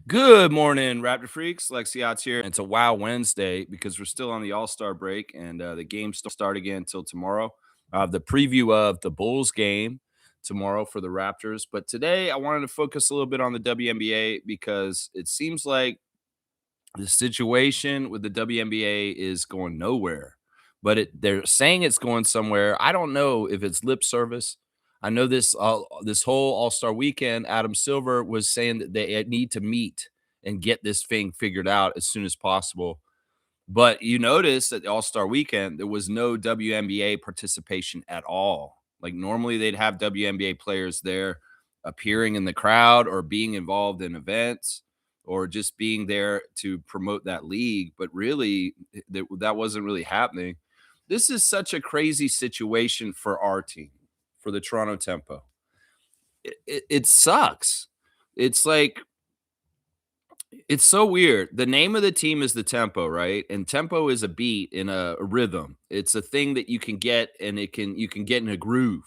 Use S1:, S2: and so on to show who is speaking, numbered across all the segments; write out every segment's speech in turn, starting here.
S1: Good morning, Raptor Freaks. Lexi Odds here. It's a Wow Wednesday because we're still on the All-Star break and the games don't start again until tomorrow. The preview of the Bulls game tomorrow for the Raptors. But today I wanted to focus a little bit on the WNBA because it seems like the situation with the WNBA is going nowhere. But they're saying it's going somewhere. I don't know if it's lip service. I know this whole All-Star weekend, Adam Silver was saying that they need to meet and get this thing figured out as soon as possible. But you notice at the All-Star weekend, there was no WNBA participation at all. Like normally they'd have WNBA players there appearing in the crowd or being involved in events or just being there to promote that league. But really, that wasn't really happening. This is such a crazy situation for our team, for the Toronto Tempo. It sucks. It's like it's so weird. The name of the team is the tempo, right? And tempo is a beat in a rhythm. It's a thing that you can get and you can get in a groove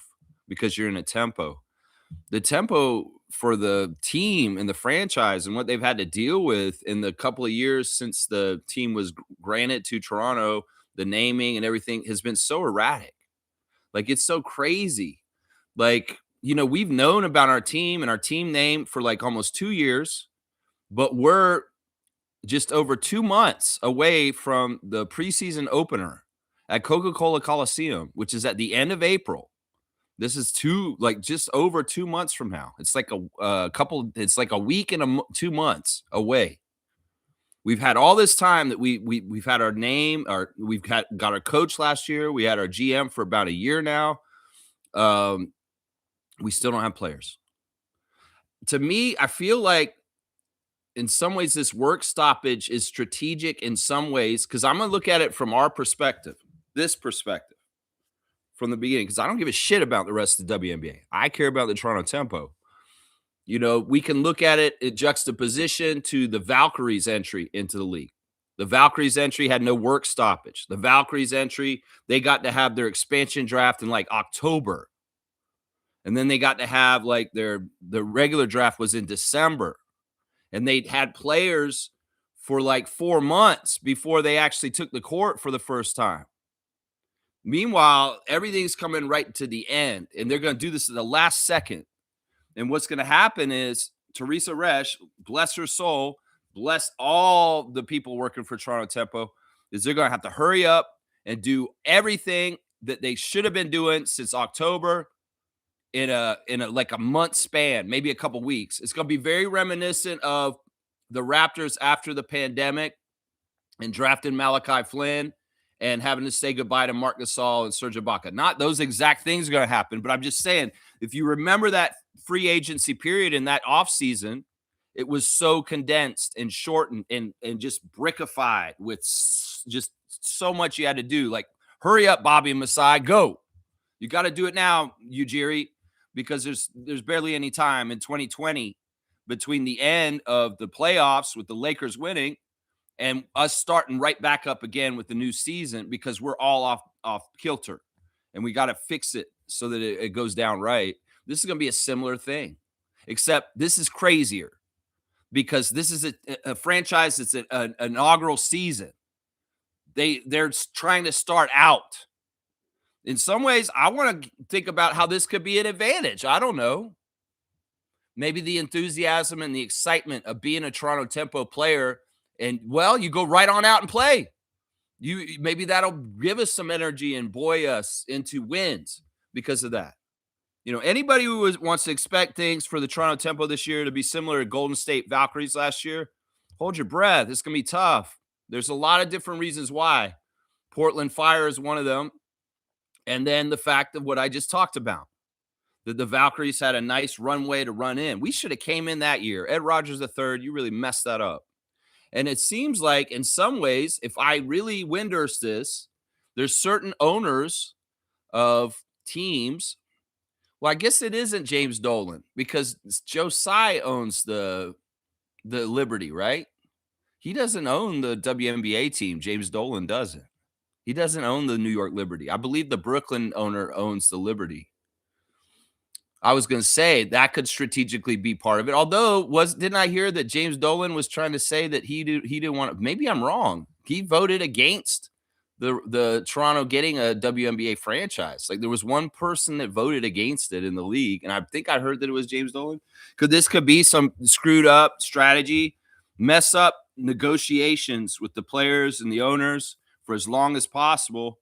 S1: because you're in a tempo. The tempo for the team and the franchise and what they've had to deal with in the couple of years since the team was granted to Toronto, the naming and everything has been so erratic. Like it's so crazy. Like, we've known about our team and our team name for like almost 2 years, but we're just over 2 months away from the preseason opener at Coca-Cola Coliseum, which is at the end of April. This is just over 2 months from now. It's like it's like a week and 2 months away. We've had all this time that we've had our name, we've got our coach last year. We had our GM for about a year now. We still don't have players. To me, I feel like in some ways this work stoppage is strategic in some ways because I'm going to look at it from our perspective, this perspective from the beginning, because I don't give a shit about the rest of the WNBA. I care about the Toronto Tempo. We can look at it in juxtaposition to the Valkyries entry into the league. The Valkyries entry had no work stoppage. The Valkyries entry, they got to have their expansion draft in like October. And then they got to have like the regular draft was in December. And they'd had players for like 4 months before they actually took the court for the first time. Meanwhile, everything's coming right to the end, and they're going to do this at the last second. And what's going to happen is Teresa Resch, bless her soul, bless all the people working for Toronto Tempo, is they're going to have to hurry up and do everything that they should have been doing since October in a like a month span, maybe a couple weeks. It's going to be very reminiscent of the Raptors after the pandemic and drafting Malachi Flynn and having to say goodbye to Marc Gasol and Serge Ibaka. Not those exact things are going to happen, but I'm just saying, if you remember that free agency period in that offseason, it was so condensed and shortened and just brickified with just so much you had to do. Like, hurry up, Bobby Masai, go. You got to do it now, Ujiri, because there's barely any time in 2020 between the end of the playoffs with the Lakers winning and us starting right back up again with the new season, because we're all off kilter and we got to fix it so that it goes down right. This is going to be a similar thing, except this is crazier because this is a franchise that's an inaugural season. They're trying to start out. In some ways, I want to think about how this could be an advantage. I don't know. Maybe the enthusiasm and the excitement of being a Toronto Tempo player, and well, you go right on out and play. Maybe that'll give us some energy and buoy us into wins because of that. Anybody who wants to expect things for the Toronto Tempo this year to be similar to Golden State Valkyries last year, hold your breath. It's going to be tough. There's a lot of different reasons why. Portland Fire is one of them. And then the fact of what I just talked about, that the Valkyries had a nice runway to run in. We should have came in that year. Ed Rogers III, you really messed that up. And it seems like in some ways, if I really Windurst this, there's certain owners of teams. Well, I guess it isn't James Dolan because Joe Tsai owns the Liberty, right? He doesn't own the WNBA team. James Dolan doesn't. He doesn't own the New York Liberty. I believe the Brooklyn owner owns the Liberty. I was gonna say that could strategically be part of it. Although, didn't I hear that James Dolan was trying to say that he didn't want to, maybe I'm wrong. He voted against the Toronto getting a WNBA franchise. Like there was one person that voted against it in the league, and I think I heard that it was James Dolan. Could be some screwed up strategy, mess up negotiations with the players and the owners for as long as possible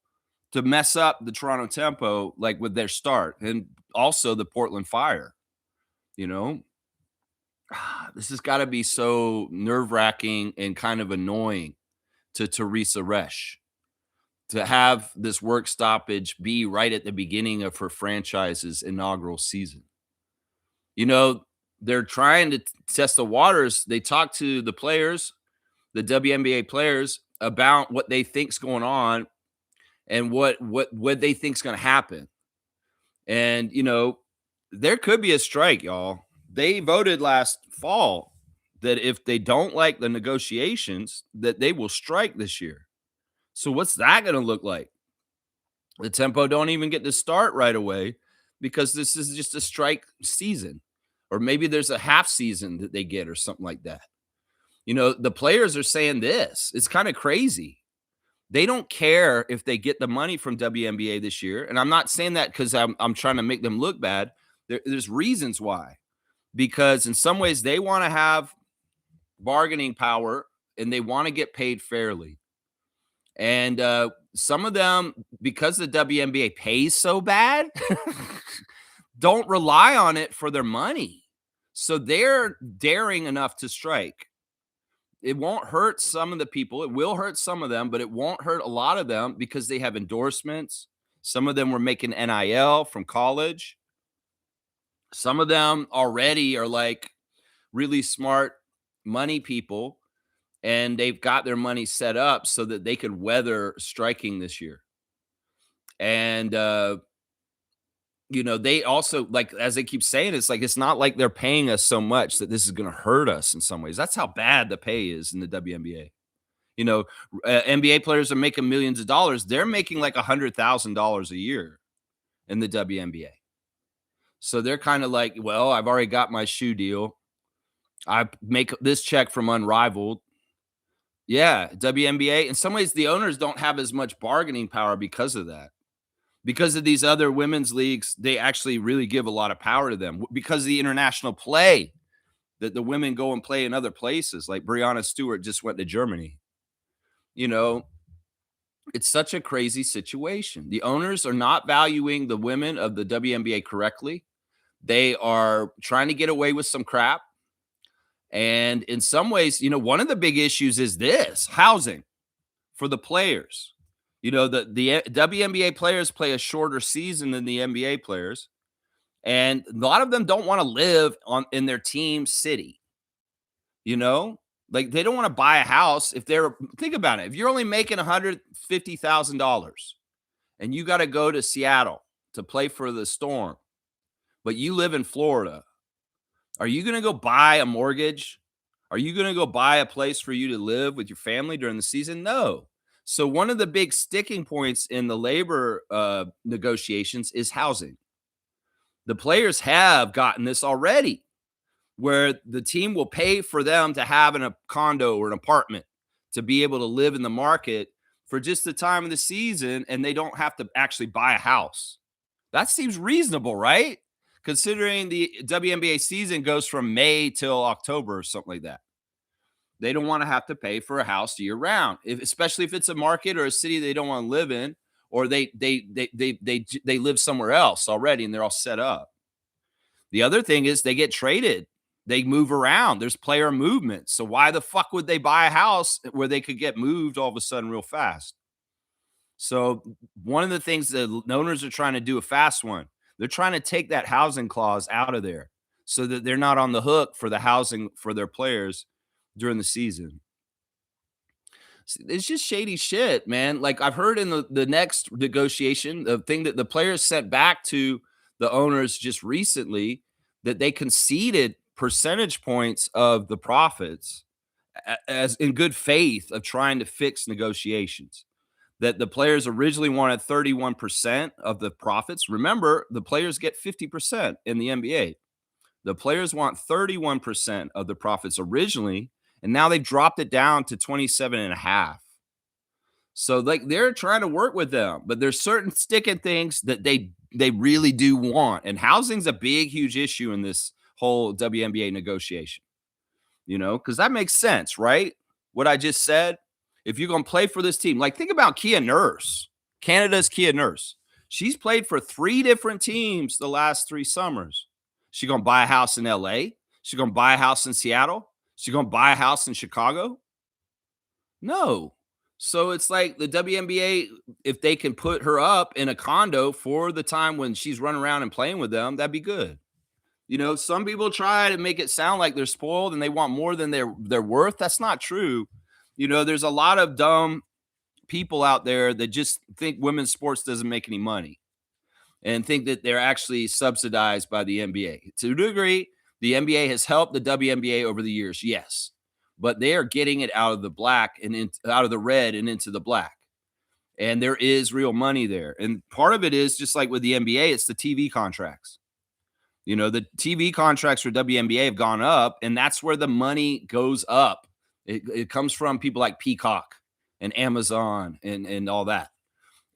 S1: to mess up the Toronto tempo, like with their start, and also the Portland Fire. You know, this has got to be so nerve wracking and kind of annoying to Teresa Resch to have this work stoppage be right at the beginning of her franchise's inaugural season. You know, they're trying to test the waters. They talk to the players, the WNBA players, about what they think's going on and what they think's going to happen. And there could be a strike, y'all. They voted last fall that if they don't like the negotiations, that they will strike this year. So what's that going to look like? The tempo don't even get to start right away because this is just a strike season. Or maybe there's a half season that they get or something like that. The players are saying this. It's kind of crazy. They don't care if they get the money from WNBA this year. And I'm not saying that because I'm trying to make them look bad. There's reasons why. Because in some ways they want to have bargaining power and they want to get paid fairly. And some of them, because the WNBA pays so bad, don't rely on it for their money. So they're daring enough to strike. It won't hurt some of the people. It will hurt some of them, but it won't hurt a lot of them because they have endorsements. Some of them were making NIL from college. Some of them already are like really smart money people, and they've got their money set up so that they could weather striking this year. And, they also, like, as they keep saying, it's like, it's not like they're paying us so much that this is going to hurt us in some ways. That's how bad the pay is in the WNBA. NBA players are making millions of dollars. They're making like $100,000 a year in the WNBA. So they're kind of like, well, I've already got my shoe deal. I make this check from Unrivaled. Yeah, WNBA. In some ways, the owners don't have as much bargaining power because of that. Because of these other women's leagues, they actually really give a lot of power to them. Because of the international play that the women go and play in other places, like Breanna Stewart just went to Germany. It's such a crazy situation. The owners are not valuing the women of the WNBA correctly. They are trying to get away with some crap. And in some ways, one of the big issues is this: housing for the players. The WNBA players play a shorter season than the NBA players. And a lot of them don't want to live in their team city. Like they don't want to buy a house think about it. If you're only making $150,000 and you got to go to Seattle to play for the Storm, but you live in Florida, are you going to go buy a mortgage? Are you going to go buy a place for you to live with your family during the season? No. So one of the big sticking points in the labor negotiations is housing. The players have gotten this already, where the team will pay for them to have a condo or an apartment to be able to live in the market for just the time of the season, and they don't have to actually buy a house. That seems reasonable, right? Considering the WNBA season goes from May till October or something like that. They don't want to have to pay for a house year round, especially if it's a market or a city they don't want to live in, or they live somewhere else already and they're all set up. The other thing is they get traded. They move around. There's player movement. So why the fuck would they buy a house where they could get moved all of a sudden real fast? So one of the things the owners are trying to do, a fast one, they're trying to take that housing clause out of there so that they're not on the hook for the housing for their players during the season. It's just shady shit, man. Like I've heard in the next negotiation, the thing that the players sent back to the owners just recently, that they conceded percentage points of the profits as in good faith of trying to fix negotiations. that the players originally wanted 31% of the profits. Remember, the players get 50% in the NBA. The players want 31% of the profits originally, and now they've dropped it down to 27 and a half. So like they're trying to work with them, but there's certain sticking things that they really do want. And housing's a big, huge issue in this whole WNBA negotiation, because that makes sense, right? What I just said. If you're going to play for this team, like think about Kia Nurse, Canada's Kia Nurse. She's played for 3 different teams the last 3 summers. She going to buy a house in LA? She going to buy a house in Seattle? She going to buy a house in Chicago? No. So it's like the WNBA, if they can put her up in a condo for the time when she's running around and playing with them, that'd be good. Some people try to make it sound like they're spoiled and they want more than they're worth. That's not true. There's a lot of dumb people out there that just think women's sports doesn't make any money and think that they're actually subsidized by the NBA. To a degree, the NBA has helped the WNBA over the years, yes, but they are getting it out of the black and out of the red and into the black. And there is real money there. And part of it is just like with the NBA, it's the TV contracts. The TV contracts for WNBA have gone up, and that's where the money goes up. It comes from people like Peacock and Amazon and all that.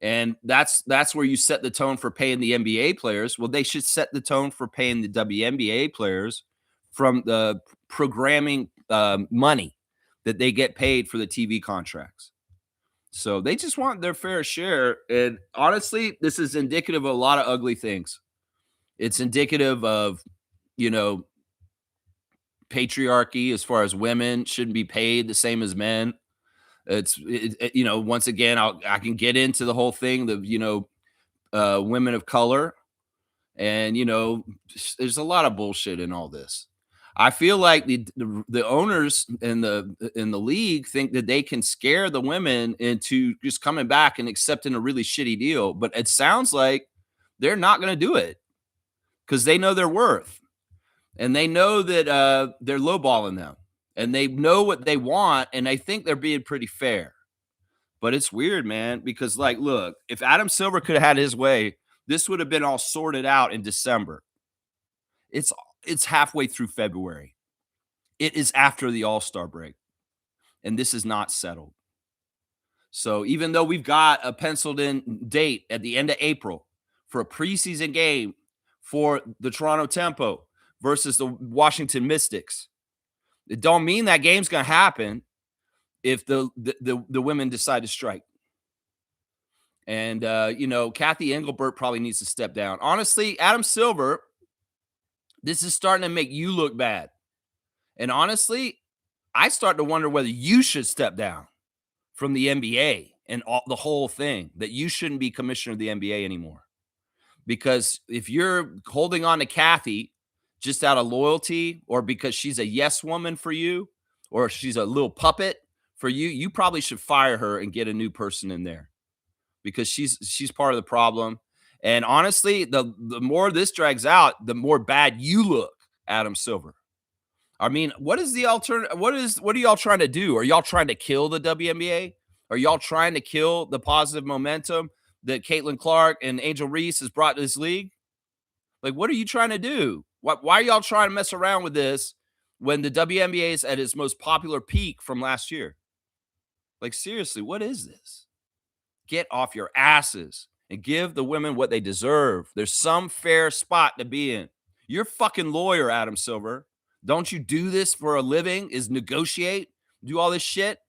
S1: And that's where you set the tone for paying the NBA players. Well, they should set the tone for paying the WNBA players from the programming money that they get paid for the TV contracts. So they just want their fair share. And honestly, this is indicative of a lot of ugly things. It's indicative of, patriarchy as far as women shouldn't be paid the same as men. Once again, I can get into the whole thing, women of color. And, there's a lot of bullshit in all this. I feel like the owners in the league think that they can scare the women into just coming back and accepting a really shitty deal. But it sounds like they're not going to do it because they know their worth and they know that they're lowballing them and they know what they want. And I think they're being pretty fair. But it's weird, man, because look, if Adam Silver could have had his way, this would have been all sorted out in December. It's halfway through February. It is after the All-Star break, and this is not settled. So even though we've got a penciled in date at the end of April for a preseason game for the Toronto Tempo versus the Washington Mystics, it don't mean that game's going to happen if the women decide to strike. And, Kathy Engelbert probably needs to step down. Honestly, Adam Silver, this is starting to make you look bad. And honestly, I start to wonder whether you should step down from the NBA and the whole thing, that you shouldn't be commissioner of the NBA anymore. Because if you're holding on to Kathy just out of loyalty or because she's a yes woman for you or she's a little puppet for you, you probably should fire her and get a new person in there because she's part of the problem. And honestly, the more this drags out, the more bad you look, Adam Silver. I mean, what is the alternative? What are y'all trying to do? Are y'all trying to kill the WNBA? Are y'all trying to kill the positive momentum that Caitlin Clark and Angel Reese has brought to this league? Like, what are you trying to do? Why are y'all trying to mess around with this when the WNBA is at its most popular peak from last year? Like, seriously, what is this? Get off your asses and give the women what they deserve. There's some fair spot to be in. You're a fucking lawyer, Adam Silver. Don't you do this for a living? Is negotiate, do all this shit?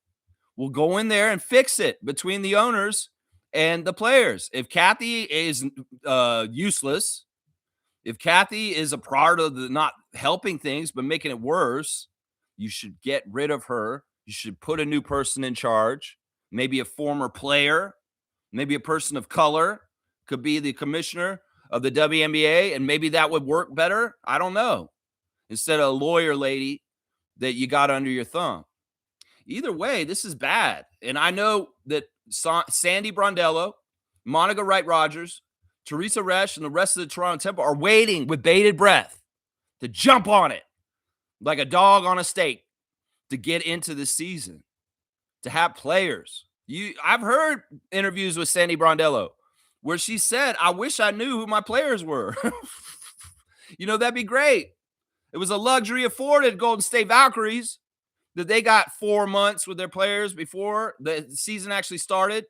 S1: We'll go in there and fix it between the owners and the players. If Kathy is useless, if Kathy is a part of the not helping things but making it worse, you should get rid of her. You should put a new person in charge, maybe a former player, maybe a person of color could be the commissioner of the WNBA, and maybe that would work better. I don't know. Instead of a lawyer lady that you got under your thumb. Either way, this is bad. And I know that Sandy Brondello, Monica Wright-Rogers, Teresa Resch, and the rest of the Toronto Temple are waiting with bated breath to jump on it like a dog on a steak to get into the season, to have players, I've heard interviews with Sandy Brondello where she said, "I wish I knew who my players were." That'd be great. It was a luxury afforded Golden State Valkyries that they got 4 months with their players before the season actually started.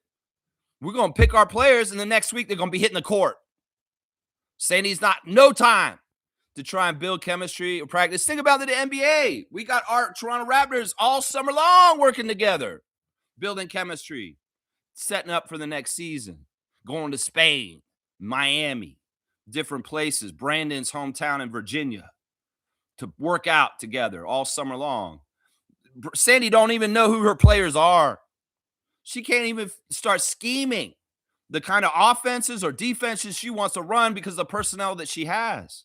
S1: We're going to pick our players, and the next week they're going to be hitting the court. Sandy's no time to try and build chemistry or practice. Think about the NBA. We got our Toronto Raptors all summer long working together, building chemistry, setting up for the next season, going to Spain, Miami, different places, Brandon's hometown in Virginia, to work out together all summer long. Sandy don't even know who her players are. She can't even start scheming the kind of offenses or defenses she wants to run because of the personnel that she has.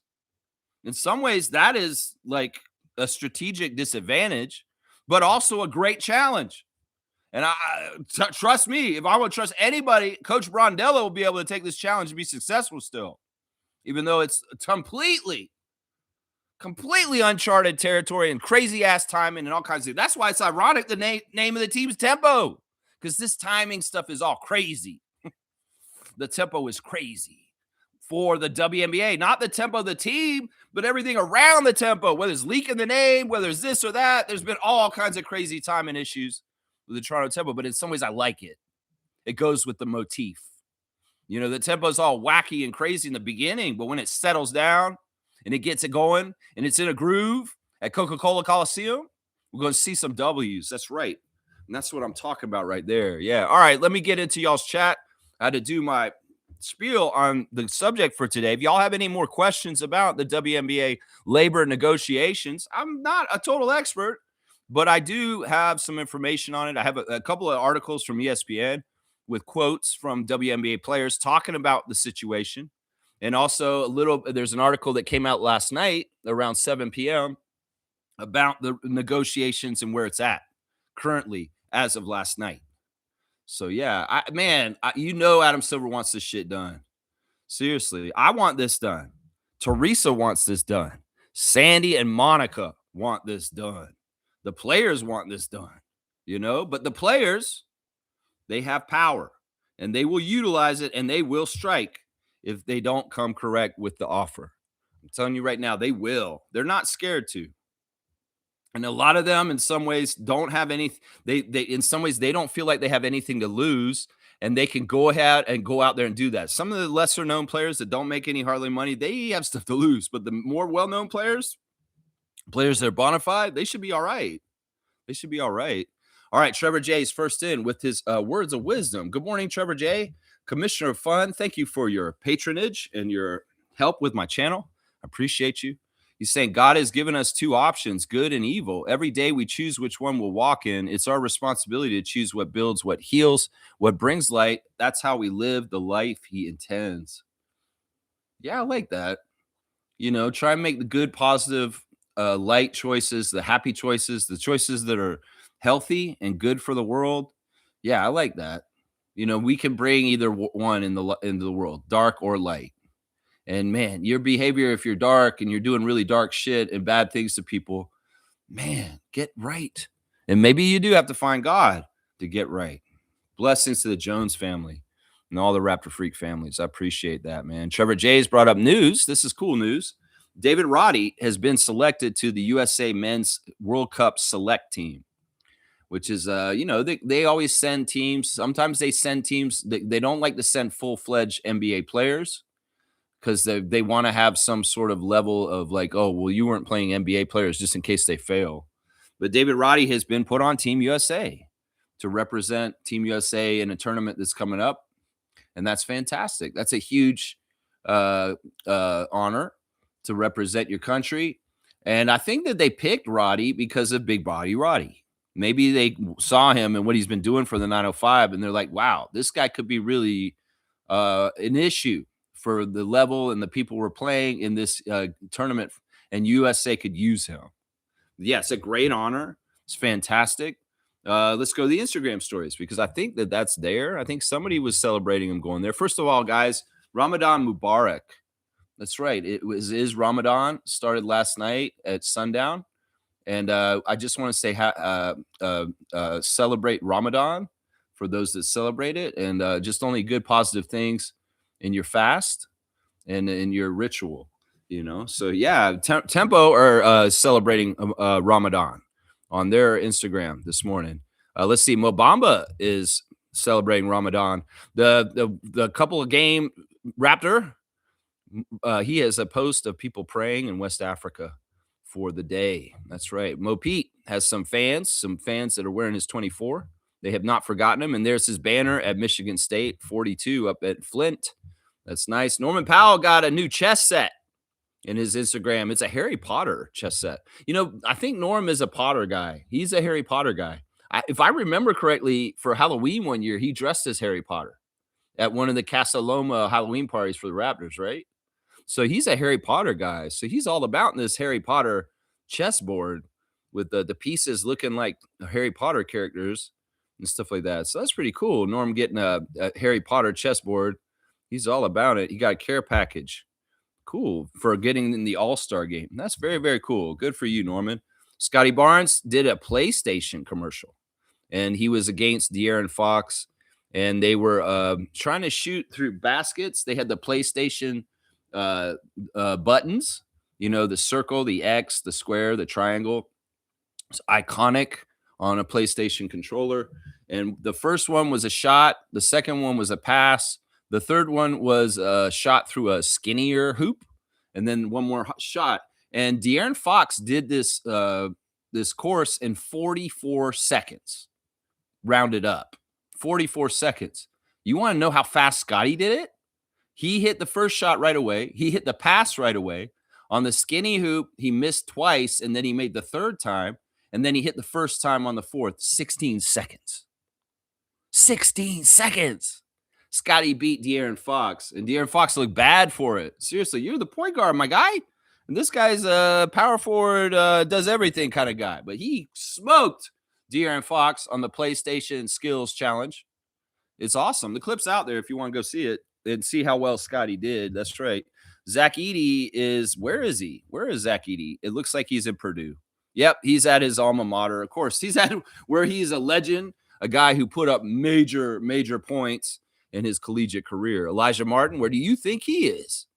S1: In some ways, that is like a strategic disadvantage, but also a great challenge. And trust me, if I would trust anybody, Coach Brondello will be able to take this challenge and be successful still, even though it's completely uncharted territory and crazy ass timing and all kinds of. That's why it's ironic the name of the team's Tempo, because this timing stuff is all crazy. The tempo is crazy for the WNBA, not the tempo of the team, but everything around the tempo, whether it's leaking the name, whether it's this or that. There's been all kinds of crazy timing issues with the Toronto tempo, but in some ways I like it. It goes with the motif. The tempo is all wacky and crazy in the beginning, but when it settles down and it gets it going and it's in a groove at Coca-Cola Coliseum, we're going to see some W's. That's right. And that's what I'm talking about right there. Yeah. All right. Let me get into y'all's chat. I had to do my spiel on the subject for today. If y'all have any more questions about the WNBA labor negotiations, I'm not a total expert, but I do have some information on it. I have a couple of articles from ESPN with quotes from WNBA players talking about the situation. And also there's an article that came out last night around 7 p.m. about the negotiations and where it's at currently as of last night. So yeah, Adam Silver wants this shit done. Seriously, I want this done. Teresa wants this done. Sandy and Monica want this done. The players want this done, but the players, they have power and they will utilize it and they will strike if they don't come correct with the offer. I'm telling you right now, they will. They're not scared to. And a lot of them, in some ways, don't have any. They in some ways they don't feel like they have anything to lose, and they can go ahead and go out there and do that. Some of the lesser known players that don't make any hardly money, they have stuff to lose. But the more well known players that are bona fide, they should be all right. They should be all right. All right, Trevor J is first in with his words of wisdom. Good morning, Trevor J, Commissioner of Fun. Thank you for your patronage and your help with my channel. I appreciate you. He's saying God has given us two options, good and evil. Every day we choose which one we'll walk in. It's our responsibility to choose what builds, what heals, what brings light. That's how we live the life he intends. Yeah, I like that. Try and make the good, positive, light choices, the happy choices, the choices that are healthy and good for the world. Yeah, I like that. We can bring either one into the world, dark or light. And man, your behavior, if you're dark and you're doing really dark shit and bad things to people, man, get right. And maybe you do have to find God to get right. Blessings to the Jones family and all the Raptor Freak families. I appreciate that, man. Trevor J's brought up news. This is cool news. David Roddy has been selected to the USA Men's World Cup select team, which is, they always send teams. Sometimes they send teams. They don't like to send full-fledged NBA players, because they want to have some sort of level of like, oh, well, you weren't playing NBA players just in case they fail. But David Roddy has been put on Team USA to represent Team USA in a tournament that's coming up. And that's fantastic. That's a huge honor to represent your country. And I think that they picked Roddy because of Big Body Roddy. Maybe they saw him and what he's been doing for the 905, and they're like, wow, this guy could be really an issue for the level and the people we're playing in this tournament, and USA could use him. Yeah, it's a great honor. It's fantastic. Let's go to the Instagram stories, because I think that's there. I think somebody was celebrating him going there. First of all, guys, Ramadan Mubarak. That's right. It is Ramadan. Started last night at sundown. And I just want to say celebrate Ramadan for those that celebrate it, and just only good positive things in your fast and in your ritual, So yeah, Tempo are celebrating Ramadan on their Instagram this morning. Let's see, Mobamba is celebrating Ramadan. The couple of game Raptor, he has a post of people praying in West Africa for the day. That's right. Mo Pete has some fans that are wearing his 24. They have not forgotten him. And there's his banner at Michigan State, 42 up at Flint. That's nice. Norman Powell got a new chess set in his Instagram. It's a Harry Potter chess set. I think Norm is a Potter guy. He's a Harry Potter guy. If I remember correctly, for Halloween one year, he dressed as Harry Potter at one of the Casa Loma Halloween parties for the Raptors, right? So he's a Harry Potter guy. So he's all about this Harry Potter chessboard with the pieces looking like Harry Potter characters and stuff like that. So that's pretty cool. Norm getting a Harry Potter chessboard. He's all about it. He got a care package. Cool for getting in the All-Star game. That's very, very cool. Good for you, Norman. Scotty Barnes did a PlayStation commercial, and he was against De'Aaron Fox, and they were trying to shoot through baskets. They had the PlayStation buttons, the circle, the X, the square, the triangle. It's iconic on a PlayStation controller. And the first one was a shot. The second one was a pass. The third one was a shot through a skinnier hoop, and then one more shot. And De'Aaron Fox did this course in 44 seconds, rounded up. 44 seconds. You want to know how fast Scotty did it? He hit the first shot right away. He hit the pass right away. On the skinny hoop, he missed twice, and then he made the third time, and then he hit the first time on the fourth. 16 seconds. 16 seconds. Scotty beat De'Aaron Fox, and De'Aaron Fox looked bad for it. Seriously, you're the point guard, my guy. And this guy's a power forward, does everything kind of guy. But he smoked De'Aaron Fox on the PlayStation Skills Challenge. It's awesome. The clip's out there if you want to go see it and see how well Scotty did. That's right. Zach Edey is, where is he? Where is Zach Edey? It looks like he's in Purdue. Yep, he's at his alma mater. Of course, he's at where he's a legend, a guy who put up major, major points in his collegiate career. Elijah Martin, where do you think he is?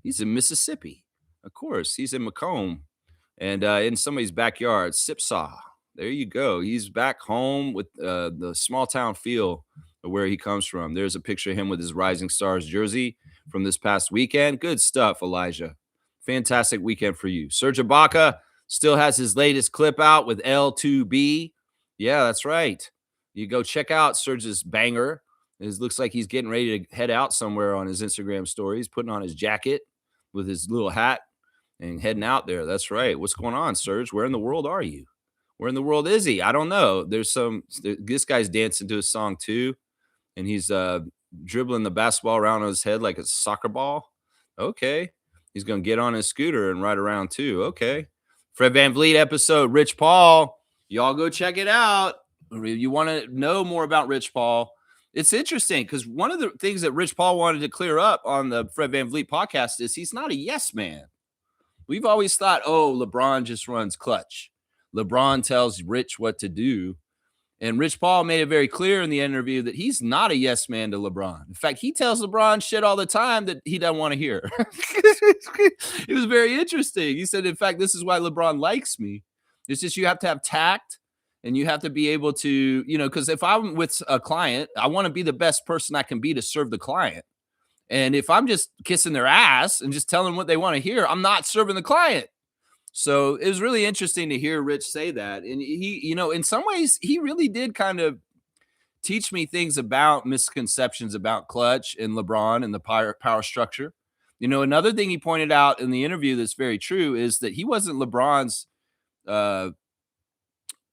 S1: He's in Mississippi. Of course, he's in Macomb and in somebody's backyard, Sipsaw. There you go. He's back home with the small town feel of where he comes from. There's a picture of him with his Rising Stars jersey from this past weekend. Good stuff, Elijah. Fantastic weekend for you. Serge Ibaka still has his latest clip out with L2B. Yeah, that's right. You go check out Serge's banger. It looks like he's getting ready to head out somewhere on his Instagram story. He's putting on his jacket with his little hat and heading out there. That's right. What's going on, Serge? Where in the world are you? Where in the world is he? I don't know. This guy's dancing to a song too, and he's dribbling the basketball around on his head like a soccer ball. Okay. He's going to get on his scooter and ride around too. Okay. Fred VanVleet episode, Rich Paul. Y'all go check it out. You want to know more about Rich Paul. It's interesting because one of the things that Rich Paul wanted to clear up on the Fred VanVleet podcast is he's not a yes man. We've always thought, oh, LeBron just runs clutch. LeBron tells Rich what to do. And Rich Paul made it very clear in the interview that he's not a yes man to LeBron. In fact, he tells LeBron shit all the time that he doesn't want to hear. It was very interesting. He said, in fact, this is why LeBron likes me. It's just you have to have tact and you have to be able to, because if I'm with a client, I want to be the best person I can be to serve the client. And if I'm just kissing their ass and just telling them what they want to hear, I'm not serving the client. So it was really interesting to hear Rich say that. And he, in some ways, he really did kind of teach me things about misconceptions about clutch and LeBron and the power structure. Another thing he pointed out in the interview that's very true is that he wasn't LeBron's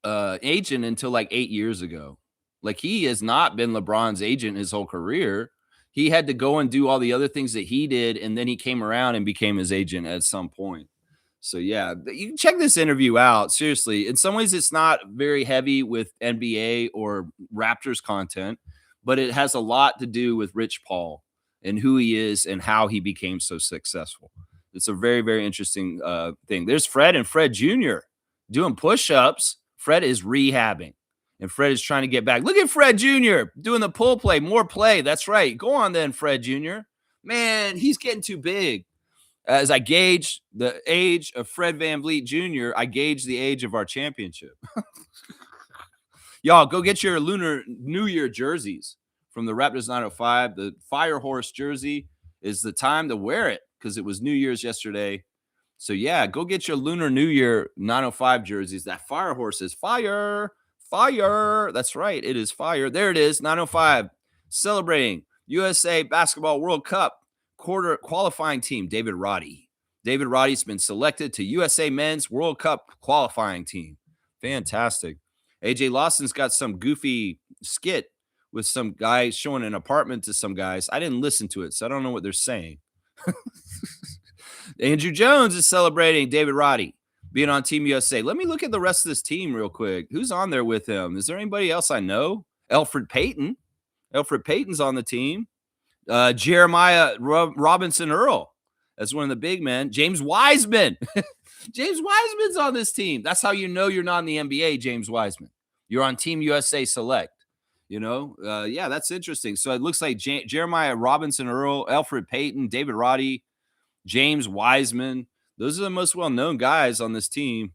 S1: agent until like 8 years ago. Like he has not been LeBron's agent his whole career. He had to go and do all the other things that he did. And then he came around and became his agent at some point. So, yeah, you can check this interview out. Seriously, in some ways, it's not very heavy with NBA or Raptors content, but it has a lot to do with Rich Paul and who he is and how he became so successful. It's a very, very interesting thing. There's Fred and Fred Jr. doing push-ups. Fred is rehabbing. And Fred is trying to get back. Look at Fred Jr. doing the pull play, more play. That's right. Go on then, Fred Jr. Man, he's getting too big. As I gauge the age of Fred VanVleet Jr., I gauge the age of our championship. Y'all, go get your Lunar New Year jerseys from the Raptors 905. The Fire Horse jersey is the time to wear it because it was New Year's yesterday. So, yeah, go get your Lunar New Year 905 jerseys. That Fire Horse is fire. Fire. That's right. It is fire. There it is, 905. Celebrating USA Basketball World Cup quarter qualifying team, David Roddy. David Roddy's been selected to USA Men's World Cup qualifying team. Fantastic. AJ Lawson's got some goofy skit with some guy showing an apartment to some guys. I didn't listen to it, so I don't know what they're saying. Andrew Jones is celebrating David Roddy being on Team USA. Let me look at the rest of this team real quick. Who's on there with him? Is there anybody else I know? Elfrid Payton. Elfrid Payton's on the team. Jeremiah Robinson Earl as one of the big men. James Wiseman. James Wiseman's on this team. That's how you know you're not in the NBA, James Wiseman. You're on Team USA Select. Yeah, that's interesting. So it looks like Jeremiah Robinson Earl, Elfrid Payton, David Roddy, James Wiseman. Those are the most well-known guys on this team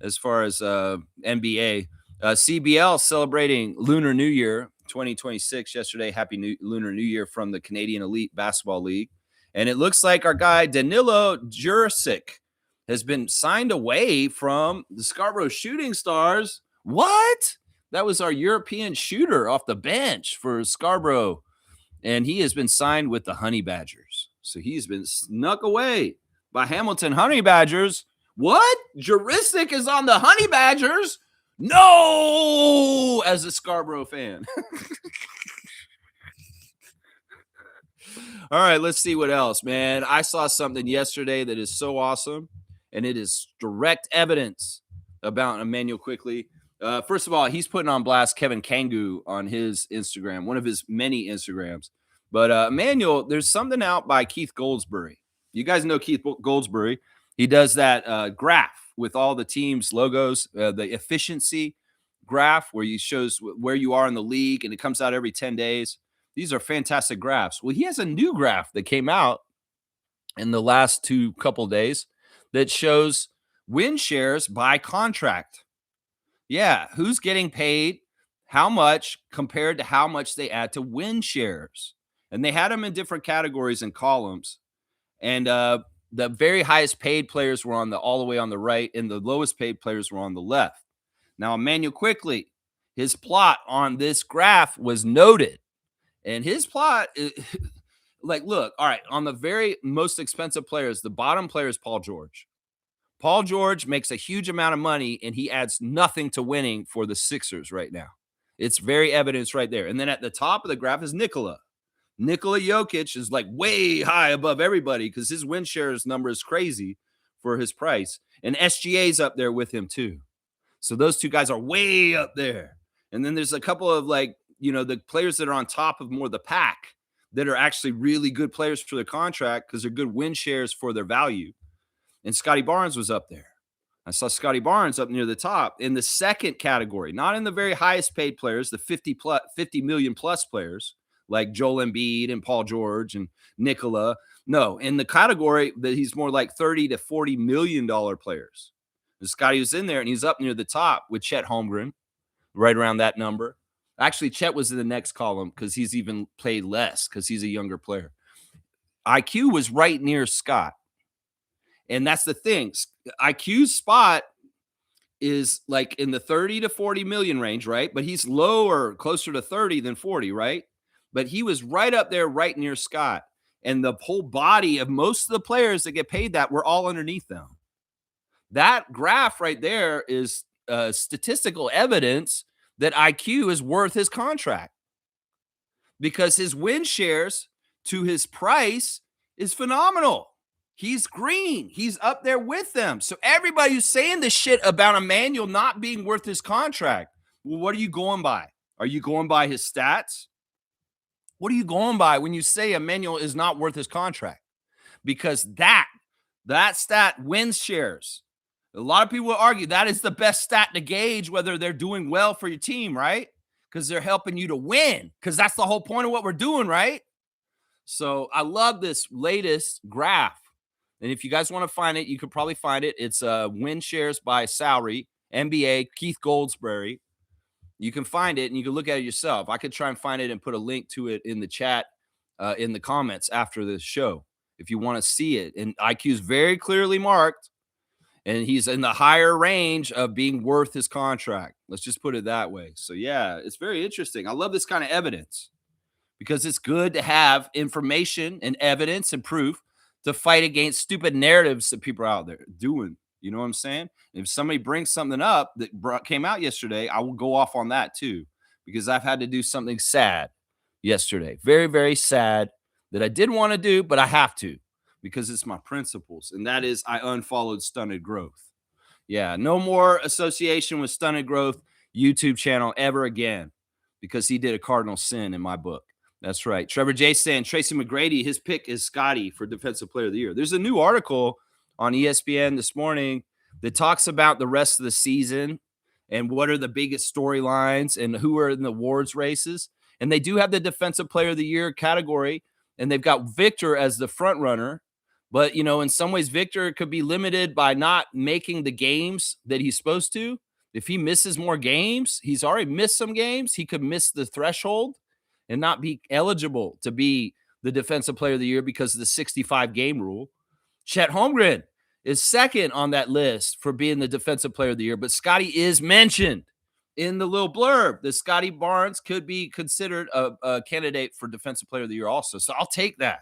S1: as far as NBA. CEBL celebrating Lunar New Year 2026 yesterday. Happy Lunar New Year from the Canadian Elite Basketball League. And it looks like our guy Danilo Jurisic has been signed away from the Scarborough Shooting Stars. What? That was our European shooter off the bench for Scarborough. And he has been signed with the Honey Badgers. So he's been snuck away by Hamilton Honey Badgers. What? Jurisic is on the Honey Badgers? No! As a Scarborough fan. All right, let's see what else, man. I saw something yesterday that is so awesome, and it is direct evidence about Emmanuel Quickley. First of all, he's putting on blast Kevin Kangu on his Instagram, one of his many Instagrams. But Emmanuel, there's something out by Keith Goldsberry. You guys know Keith Goldsberry. He does that graph with all the teams' logos, the efficiency graph where he shows where you are in the league, and it comes out every 10 days. These are fantastic graphs. Well, he has a new graph that came out in the last couple days that shows win shares by contract. Yeah, who's getting paid, how much compared to how much they add to win shares. And they had them in different categories and columns. And the very highest paid players were all the way on the right, and the lowest paid players were on the left. Now, Emmanuel Quickley, his plot on this graph was noted. And his plot, look, all right, on the very most expensive players, the bottom player is Paul George. Paul George makes a huge amount of money, and he adds nothing to winning for the Sixers right now. It's very evident right there. And then at the top of the graph is Nikola. Nikola Jokic is way high above everybody because his win shares number is crazy for his price. And SGA's up there with him too. So those two guys are way up there. And then there's a couple of the players that are on top of more the pack that are actually really good players for their contract because they're good win shares for their value. And Scotty Barnes was up there. I saw Scotty Barnes up near the top in the second category, not in the very highest paid players, the 50 million plus players like Joel Embiid and Paul George and Nikola. No, in the category that he's more like $30 to $40 million players. And Scotty was in there, and he's up near the top with Chet Holmgren, right around that number. Actually, Chet was in the next column because he's even played less because he's a younger player. IQ was right near Scott. And that's the thing. IQ's spot is in the 30 to 40 million range, right? But he's lower, closer to 30 than 40, right? But he was right up there, right near Scott. And the whole body of most of the players that get paid that were all underneath them. That graph right there is statistical evidence that IQ is worth his contract because his win shares to his price is phenomenal. He's green. He's up there with them. So everybody who's saying this shit about Emmanuel not being worth his contract, well, what are you going by? Are you going by his stats? What are you going by when you say Emmanuel is not worth his contract? Because that stat wins shares A lot of people will argue that is the best stat to gauge whether they're doing well for your team, right? Because they're helping you to win. Because that's the whole point of what we're doing, right? So I love this latest graph. And if you guys want to find it, you could probably find it. It's win shares by salary, NBA, Keith Goldsberry. You can find it and you can look at it yourself. I could try and find it and put a link to it in the chat, in the comments after this show, if you want to see it. And IQ is very clearly marked, and he's in the higher range of being worth his contract. Let's just put it that way. So, yeah, it's very interesting. I love this kind of evidence because it's good to have information and evidence and proof to fight against stupid narratives that people are out there doing. You know what I'm saying? If somebody brings something up that came out yesterday, I will go off on that too, because I've had to do something sad yesterday. Very, very sad that I didn't want to do, but I have to because it's my principles. And that is I unfollowed Stunted Growth. Yeah, no more association with Stunted Growth YouTube channel ever again because he did a cardinal sin in my book. That's right. Trevor J saying Tracy McGrady, his pick is Scotty for Defensive Player of the Year. There's a new article on ESPN this morning that talks about the rest of the season and what are the biggest storylines and who are in the awards races. And they do have the Defensive Player of the Year category, and they've got Victor as the front runner. But, you know, in some ways, Victor could be limited by not making the games that he's supposed to. If he misses more games, he's already missed some games. He could miss the threshold and not be eligible to be the Defensive Player of the Year because of the 65 game rule. Chet Holmgren is second on that list for being the Defensive Player of the Year, but Scotty is mentioned in the little blurb that Scotty Barnes could be considered a candidate for Defensive Player of the Year also. So I'll take that.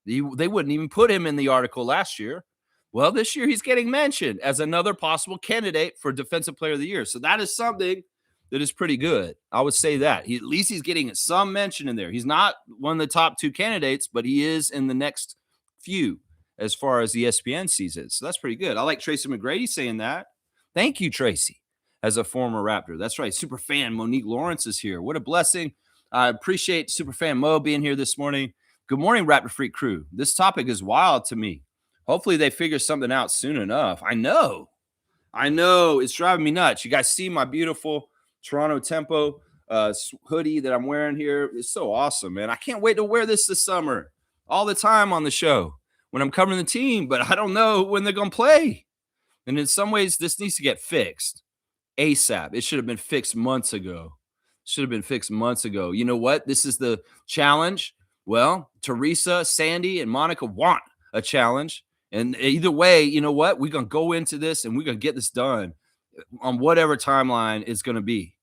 S1: They wouldn't even put him in the article last year. Well, this year he's getting mentioned as another possible candidate for Defensive Player of the Year. So that is something that is pretty good. I would say that. At least he's getting some mention in there. He's not one of the top two candidates, but he is in the next few as far as ESPN sees it. So that's pretty good. I like Tracy McGrady saying that. Thank you, Tracy, as a former Raptor. That's right. Superfan Monique Lawrence is here. What a blessing. I appreciate Superfan Mo being here this morning. Good morning, Raptor Freak crew. This topic is wild to me. Hopefully they figure something out soon enough. I know. It's driving me nuts. You guys see my beautiful Toronto Tempo hoodie that I'm wearing here. It's so awesome, man. I can't wait to wear this summer all the time on the show when I'm covering the team, but I don't know when they're going to play. And in some ways, this needs to get fixed ASAP. It should have been fixed months ago. You know what? This is the challenge. Well, Teresa, Sandy, and Monica want a challenge. And either way, you know what? We're going to go into this and we're going to get this done on whatever timeline it's going to be.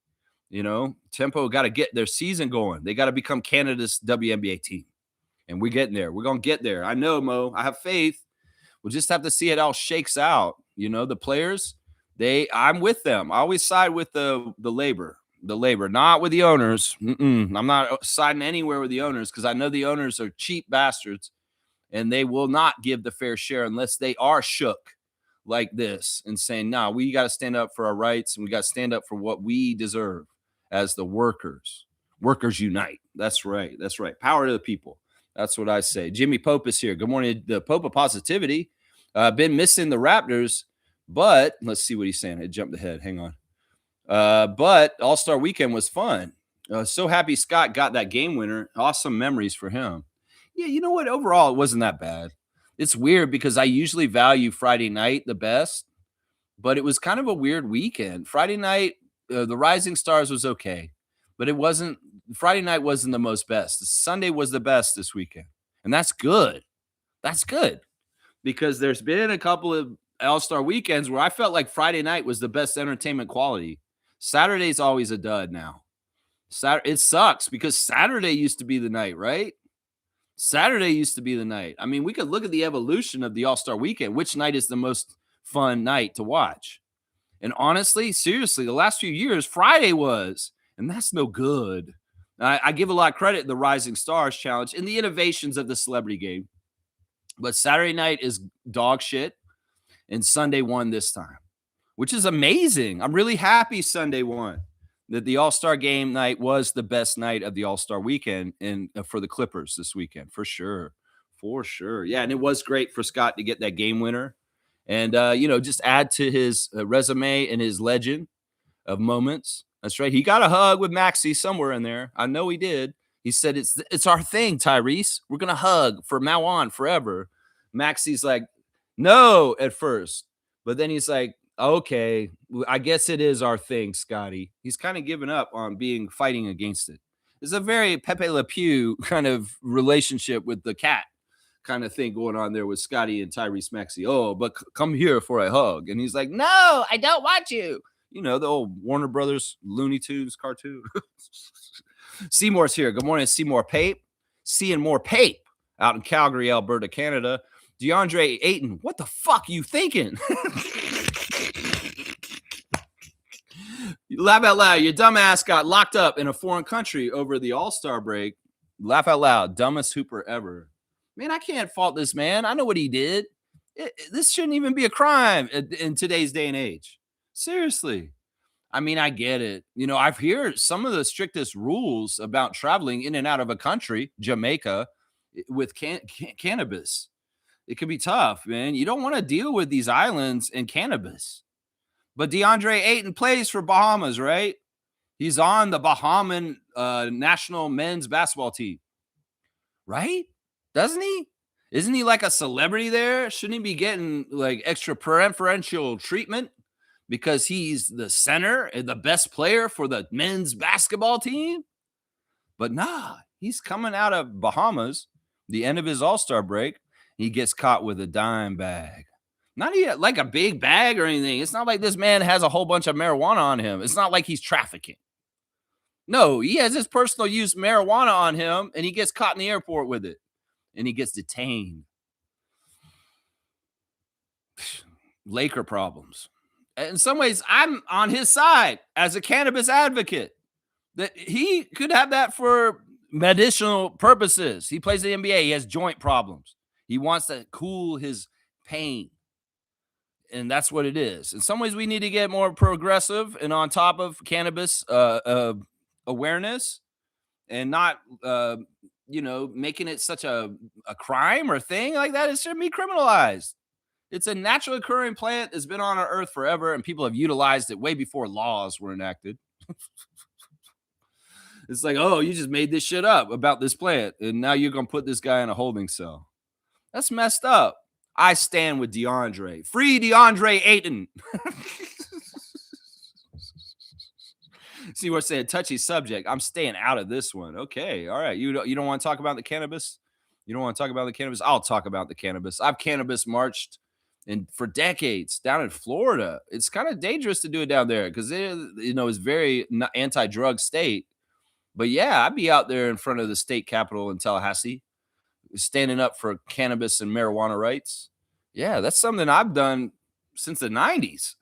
S1: You know, Tempo got to get their season going. They got to become Canada's WNBA team. And we're getting there. We're going to get there. I know, Mo. I have faith. We'll just have to see it all shakes out. You know, the players, I'm with them. I always side with the labor, not with the owners. I'm not siding anywhere with the owners because I know the owners are cheap bastards and they will not give the fair share unless they are shook like this and saying, no, we got to stand up for our rights and we got to stand up for what we deserve as the workers. Workers unite. That's right. Power to the people. That's what I say. Jimmy Pope is here. Good morning, the Pope of Positivity. Been missing the Raptors, but let's see what he's saying. I jumped ahead. Hang on. But All-Star Weekend was fun. So happy Scott got that game winner. Awesome memories for him. Yeah, you know what? Overall, it wasn't that bad. It's weird because I usually value Friday night the best, but it was kind of a weird weekend. Friday night, the Rising Stars was okay, but it wasn't. Friday night wasn't the most best. Sunday was the best this weekend, and that's good. That's good because there's been a couple of All-Star weekends where I felt like Friday night was the best entertainment quality. Saturday's always a dud now. It sucks because Saturday used to be the night, right? Saturday used to be the night. I mean, we could look at the evolution of the All-Star weekend. Which night is the most fun night to watch? And honestly, seriously, the last few years, Friday was, and that's no good. I give a lot of credit to the Rising Stars Challenge and the innovations of the celebrity game. But Saturday night is dog shit, and Sunday won this time, which is amazing. I'm really happy Sunday won. That the All-Star game night was the best night of the All-Star weekend and for the Clippers this weekend, for sure. Yeah, and it was great for Scott to get that game winner. and just add to his resume and his legend of moments. That's right. He got a hug with Maxie somewhere in there. I know he did. He said it's our thing, Tyrese. We're gonna hug from now on forever. Maxie's like, no, at first, but then he's like, okay, I guess it is our thing, Scotty. He's kind of given up on fighting against it. It's a very Pepe Le Pew kind of relationship with the cat kind of thing going on there with Scotty and Tyrese Maxey. Oh, but come here for a hug. And he's like, no, I don't want you. The old Warner Brothers Looney Tunes cartoon. Seymour's here. Good morning, Seymour Pape. Seeing more Pape out in Calgary, Alberta, Canada. DeAndre Ayton, what the fuck are you thinking? Laugh out loud. Your dumbass got locked up in a foreign country over the All-Star break. Laugh out loud. Dumbest hooper ever. Man, I can't fault this man. I know what he did. This shouldn't even be a crime in today's day and age. Seriously. I mean, I get it. I've heard some of the strictest rules about traveling in and out of a country, Jamaica, with cannabis. It can be tough, man. You don't want to deal with these islands and cannabis. But DeAndre Ayton plays for Bahamas, right? He's on the Bahaman national men's basketball team, right? Doesn't he? Isn't he like a celebrity there? Shouldn't he be getting like extra preferential treatment because he's the center and the best player for the men's basketball team? But nah, he's coming out of Bahamas, the end of his All-Star break. He gets caught with a dime bag. Not even like a big bag or anything. It's not like this man has a whole bunch of marijuana on him. It's not like he's trafficking. No, he has his personal use marijuana on him, and he gets caught in the airport with it, and he gets detained. Laker problems. In some ways, I'm on his side as a cannabis advocate. That he could have that for medicinal purposes. He plays the NBA. He has joint problems. He wants to cool his pain. And that's what it is. In some ways, we need to get more progressive and on top of cannabis awareness and not, making it such a crime or thing like that. It shouldn't be criminalized. It's a naturally occurring plant that's been on our earth forever, and people have utilized it way before laws were enacted. It's like, oh, you just made this shit up about this plant, and now you're going to put this guy in a holding cell. That's messed up. I stand with DeAndre. Free DeAndre Ayton. See, we're saying touchy subject. I'm staying out of this one. Okay, all right. You don't want to talk about the cannabis? You don't want to talk about the cannabis? I'll talk about the cannabis. I've cannabis marched for decades down in Florida. It's kind of dangerous to do it down there because it's very anti-drug state. But yeah, I'd be out there in front of the state capitol in Tallahassee, standing up for cannabis and marijuana rights. Yeah, that's something I've done since the 90s.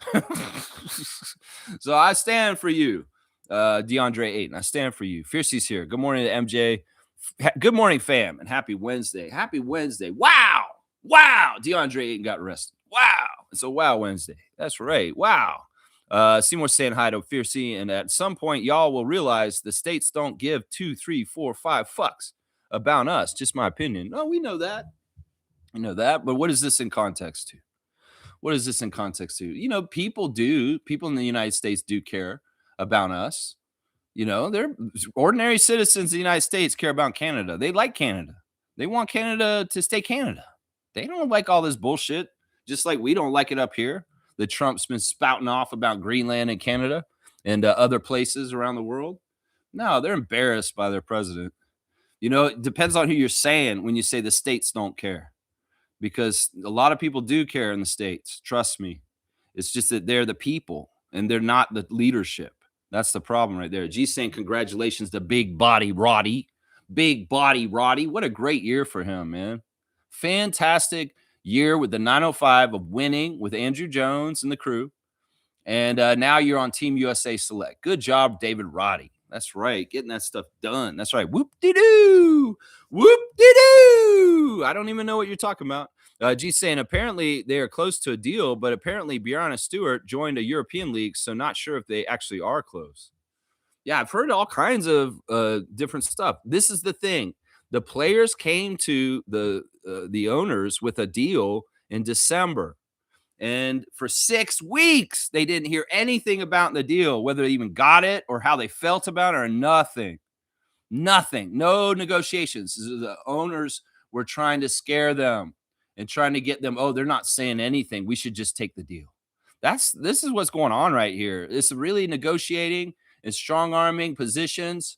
S1: So I stand for you, DeAndre Ayton. I stand for you. Fiercey's here. Good morning to MJ. Good morning, fam, and happy Wednesday. Happy Wednesday. Wow. DeAndre Ayton got arrested. Wow. It's a wow Wednesday. That's right. Wow. Seymour's saying hi to Fiercey, and at some point, y'all will realize the states don't give 2, 3, 4, 5 fucks about us. Just my opinion. No, we know that. But what is this in context to? People in the United States do care about us. They're ordinary citizens of the United States care about Canada. They like Canada. They want Canada to stay Canada. They don't like all this bullshit, just like we don't like it up here. The Trump's been spouting off about Greenland and Canada and other places around the world. No, they're embarrassed by their president. It depends on who you're saying when you say the states don't care, because a lot of people do care in the states. Trust me. It's just that they're the people and they're not the leadership. That's the problem right there. G's saying congratulations to Big Body Roddy. What a great year for him, man. Fantastic year with the 905 of winning with Andrew Jones and the crew. And now you're on Team USA Select. Good job, David Roddy. That's right. Getting that stuff done. That's right. Whoop-de-doo. Whoop-de-doo. I don't even know what you're talking about. G's saying apparently they are close to a deal, but apparently Breanna Stewart joined a European league, so not sure if they actually are close. Yeah, I've heard all kinds of different stuff. This is the thing. The players came to the owners with a deal in December, And for 6 weeks, they didn't hear anything about the deal, whether they even got it or how they felt about it or nothing. Nothing. No negotiations. The owners were trying to scare them and trying to get them, oh, they're not saying anything. We should just take the deal. This is what's going on right here. It's really negotiating and strong arming positions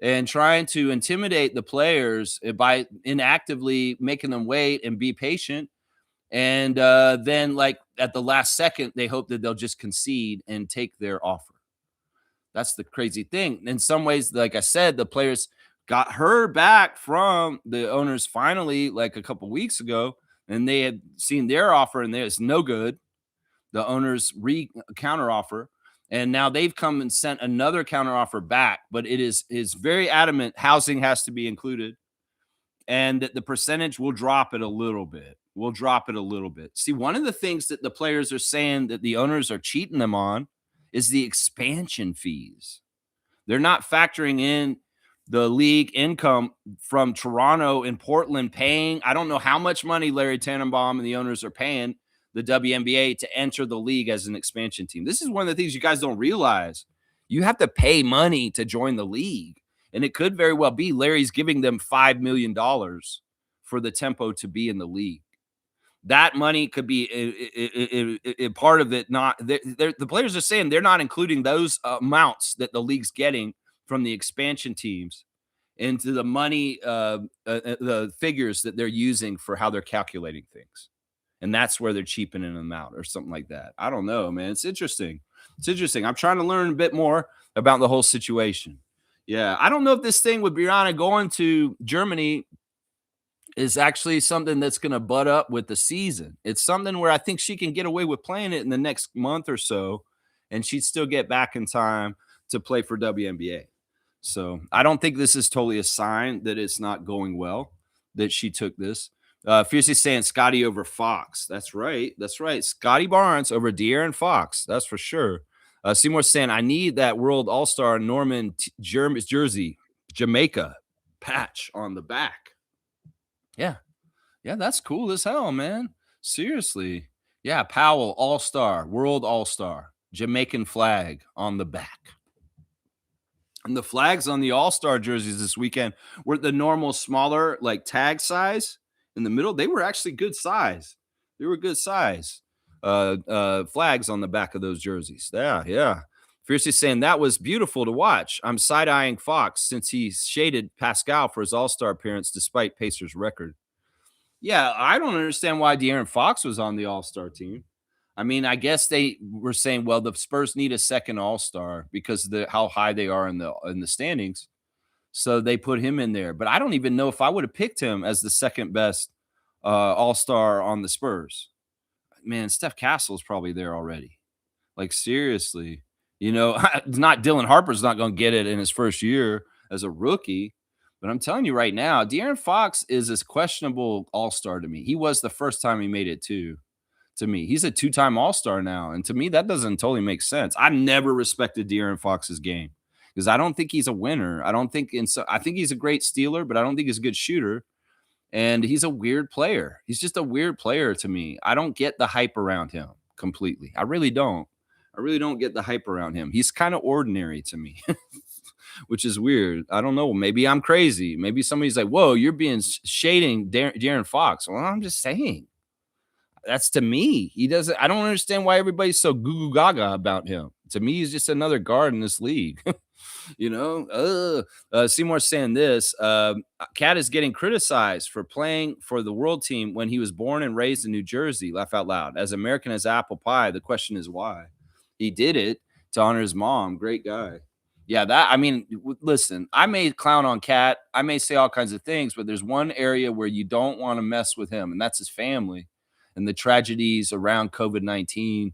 S1: and trying to intimidate the players by inactively making them wait and be patient. And then, like at the last second, they hope that they'll just concede and take their offer. That's the crazy thing. In some ways, like I said, the players got her back from the owners finally, like a couple weeks ago, and they had seen their offer and it's no good. The owners counter offer, and now they've come and sent another counter offer back, but it is very adamant housing has to be included, and that the percentage will drop it a little bit. We'll drop it a little bit. See, one of the things that the players are saying that the owners are cheating them on is the expansion fees. They're not factoring in the league income from Toronto and Portland paying. I don't know how much money Larry Tannenbaum and the owners are paying the WNBA to enter the league as an expansion team. This is one of the things you guys don't realize. You have to pay money to join the league. And it could very well be Larry's giving them $5 million for the Tempo to be in the league. That money could be a part of it. Not the players are saying they're not including those amounts that the league's getting from the expansion teams into the money, the figures that they're using for how they're calculating things. And that's where they're cheapening them out or something like that. I don't know, man. It's interesting. It's interesting. I'm trying to learn a bit more about the whole situation. Yeah. I don't know if this thing with Brianna going to Germany is actually something that's going to butt up with the season. It's something where I think she can get away with playing it in the next month or so, and she'd still get back in time to play for WNBA. So I don't think this is totally a sign that it's not going well that she took this. Fiercely saying Scotty over Fox. That's right. That's right. Scotty Barnes over De'Aaron Fox. That's for sure. Seymour saying, I need that World All-Star Norman jersey, Jamaica patch on the back. Yeah. Yeah, that's cool as hell, man. Seriously. Yeah, Powell, All-Star, World All-Star, Jamaican flag on the back. And the flags on the All-Star jerseys this weekend were the normal smaller, like tag size in the middle. They were actually good size. They were good size. Flags on the back of those jerseys. Yeah, yeah. Fiercely saying that was beautiful to watch. I'm side-eyeing Fox since he shaded Pascal for his All-Star appearance despite Pacers' record. Yeah, I don't understand why De'Aaron Fox was on the All-Star team. I mean, I guess they were saying, well, the Spurs need a second All-Star because of how high they are in the standings. So they put him in there. But I don't even know if I would have picked him as the second best All-Star on the Spurs. Man, Steph Castle's probably there already. Like, seriously. You know, not Dylan Harper's not going to get it in his first year as a rookie. But I'm telling you right now, De'Aaron Fox is a questionable All-Star to me. He was the first time he made it too. To me, he's a two-time All-Star now. And to me, that doesn't totally make sense. I never respected De'Aaron Fox's game because I don't think he's a winner. I think he's a great stealer, but I don't think he's a good shooter. And he's a weird player. He's just a weird player to me. I don't get the hype around him completely. I really don't. I really don't get the hype around him. He's kind of ordinary to me, which is weird. I don't know. Maybe I'm crazy. Maybe somebody's like, whoa, you're being shading De'Aaron Fox. Well, I'm just saying. That's to me. He doesn't. I don't understand why everybody's so goo goo gaga about him. To me, he's just another guard in this league. You know, Seymour's saying this. Cat is getting criticized for playing for the world team when he was born and raised in New Jersey. Laugh out loud. As American as apple pie, the question is why. He did it to honor his mom. Great guy. Yeah, listen, I may clown on Cat. I may say all kinds of things, but there's one area where you don't want to mess with him, and that's his family and the tragedies around COVID-19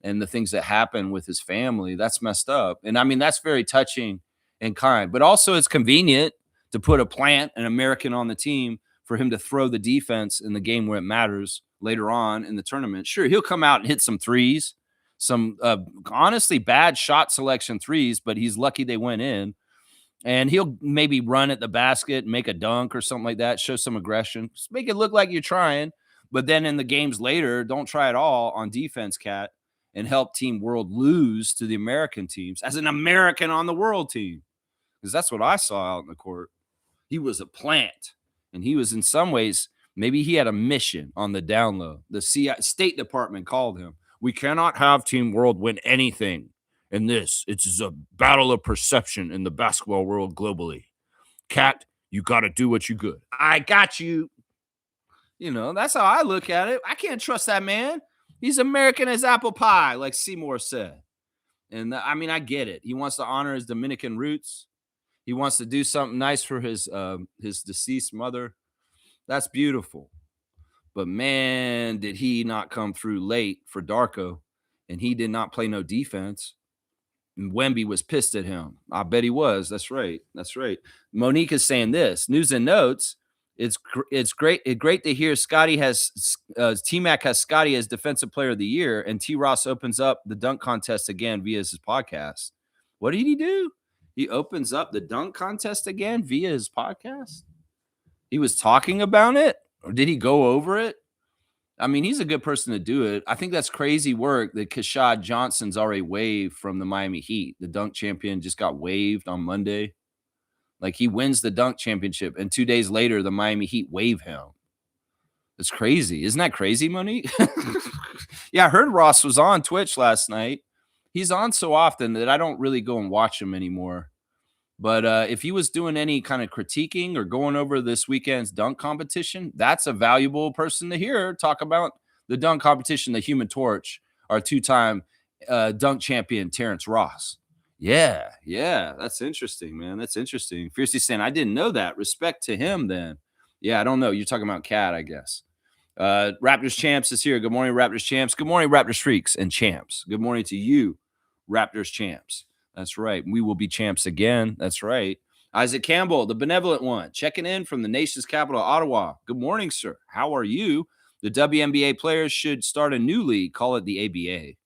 S1: and the things that happen with his family. That's messed up. And I mean, that's very touching and kind, but also it's convenient to put an American on the team for him to throw the defense in the game where it matters later on in the tournament. Sure, he'll come out and hit some threes, some honestly bad shot selection threes, but he's lucky they went in. And he'll maybe run at the basket and make a dunk or something like that, show some aggression, just make it look like you're trying. But then in the games later, don't try at all on defense, Cat, and help Team World lose to the American teams as an American on the world team. Because that's what I saw out in the court. He was a plant. And he was in some ways, maybe he had a mission on the down low. The State Department called him. We cannot have Team World win anything in this. It's a battle of perception in the basketball world globally. Cat, you got to do what you good. I got you. You know, that's how I look at it. I can't trust that man. He's American as apple pie, like Seymour said. And I mean, I get it. He wants to honor his Dominican roots. He wants to do something nice for his deceased mother. That's beautiful. But man, did he not come through late for Darko, and he did not play no defense. And Wemby was pissed at him. I bet he was. That's right. That's right. Monique is saying this. News and notes. It's great to hear Scotty has T-Mac has Scotty as Defensive Player of the Year, and T. Ross opens up the dunk contest again via his podcast. What did he do? He opens up the dunk contest again via his podcast. He was talking about it, or did he go over it? I mean, he's a good person to do it. I think that's crazy work that Kashad Johnson's already waived from the Miami Heat. The dunk champion just got waived on Monday. Like, he wins the dunk championship, and 2 days later, the Miami Heat waive him. It's crazy. Isn't that crazy, Monique? Yeah, I heard Ross was on Twitch last night. He's on so often that I don't really go and watch him anymore. But if he was doing any kind of critiquing or going over this weekend's dunk competition, that's a valuable person to hear talk about the dunk competition, the Human Torch, our two-time dunk champion, Terrence Ross. Yeah, that's interesting, man. That's interesting. Fiercely saying, I didn't know that. Respect to him, then. Yeah, I don't know. You're talking about Cat, I guess. Raptors Champs is here. Good morning, Raptors Champs. Good morning, Raptors Freaks and Champs. Good morning to you, Raptors Champs. That's right. We will be champs again. That's right. Isaac Campbell, the benevolent one, checking in from the nation's capital, Ottawa. Good morning, sir. How are you? The WNBA players should start a new league. Call it the ABA.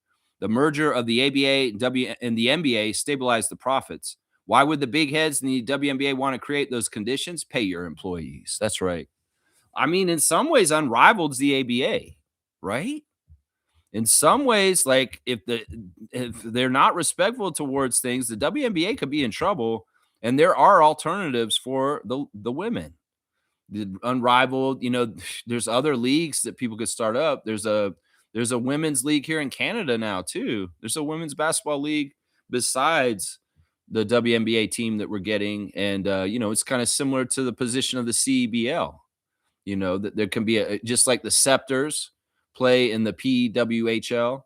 S1: The merger of the ABA and the NBA stabilized the profits. Why would the big heads in the WNBA want to create those conditions? Pay your employees. That's right. I mean, in some ways, unrivaled the ABA, right? In some ways, like if they're not respectful towards things, the WNBA could be in trouble. And there are alternatives for the women. The unrivaled, you know, there's other leagues that people could start up. There's a women's league here in Canada now too. There's a women's basketball league besides the WNBA team that we're getting, and you know, it's kind of similar to the position of the CEBL. You know, that there can be just like the Scepters play in the PWHL.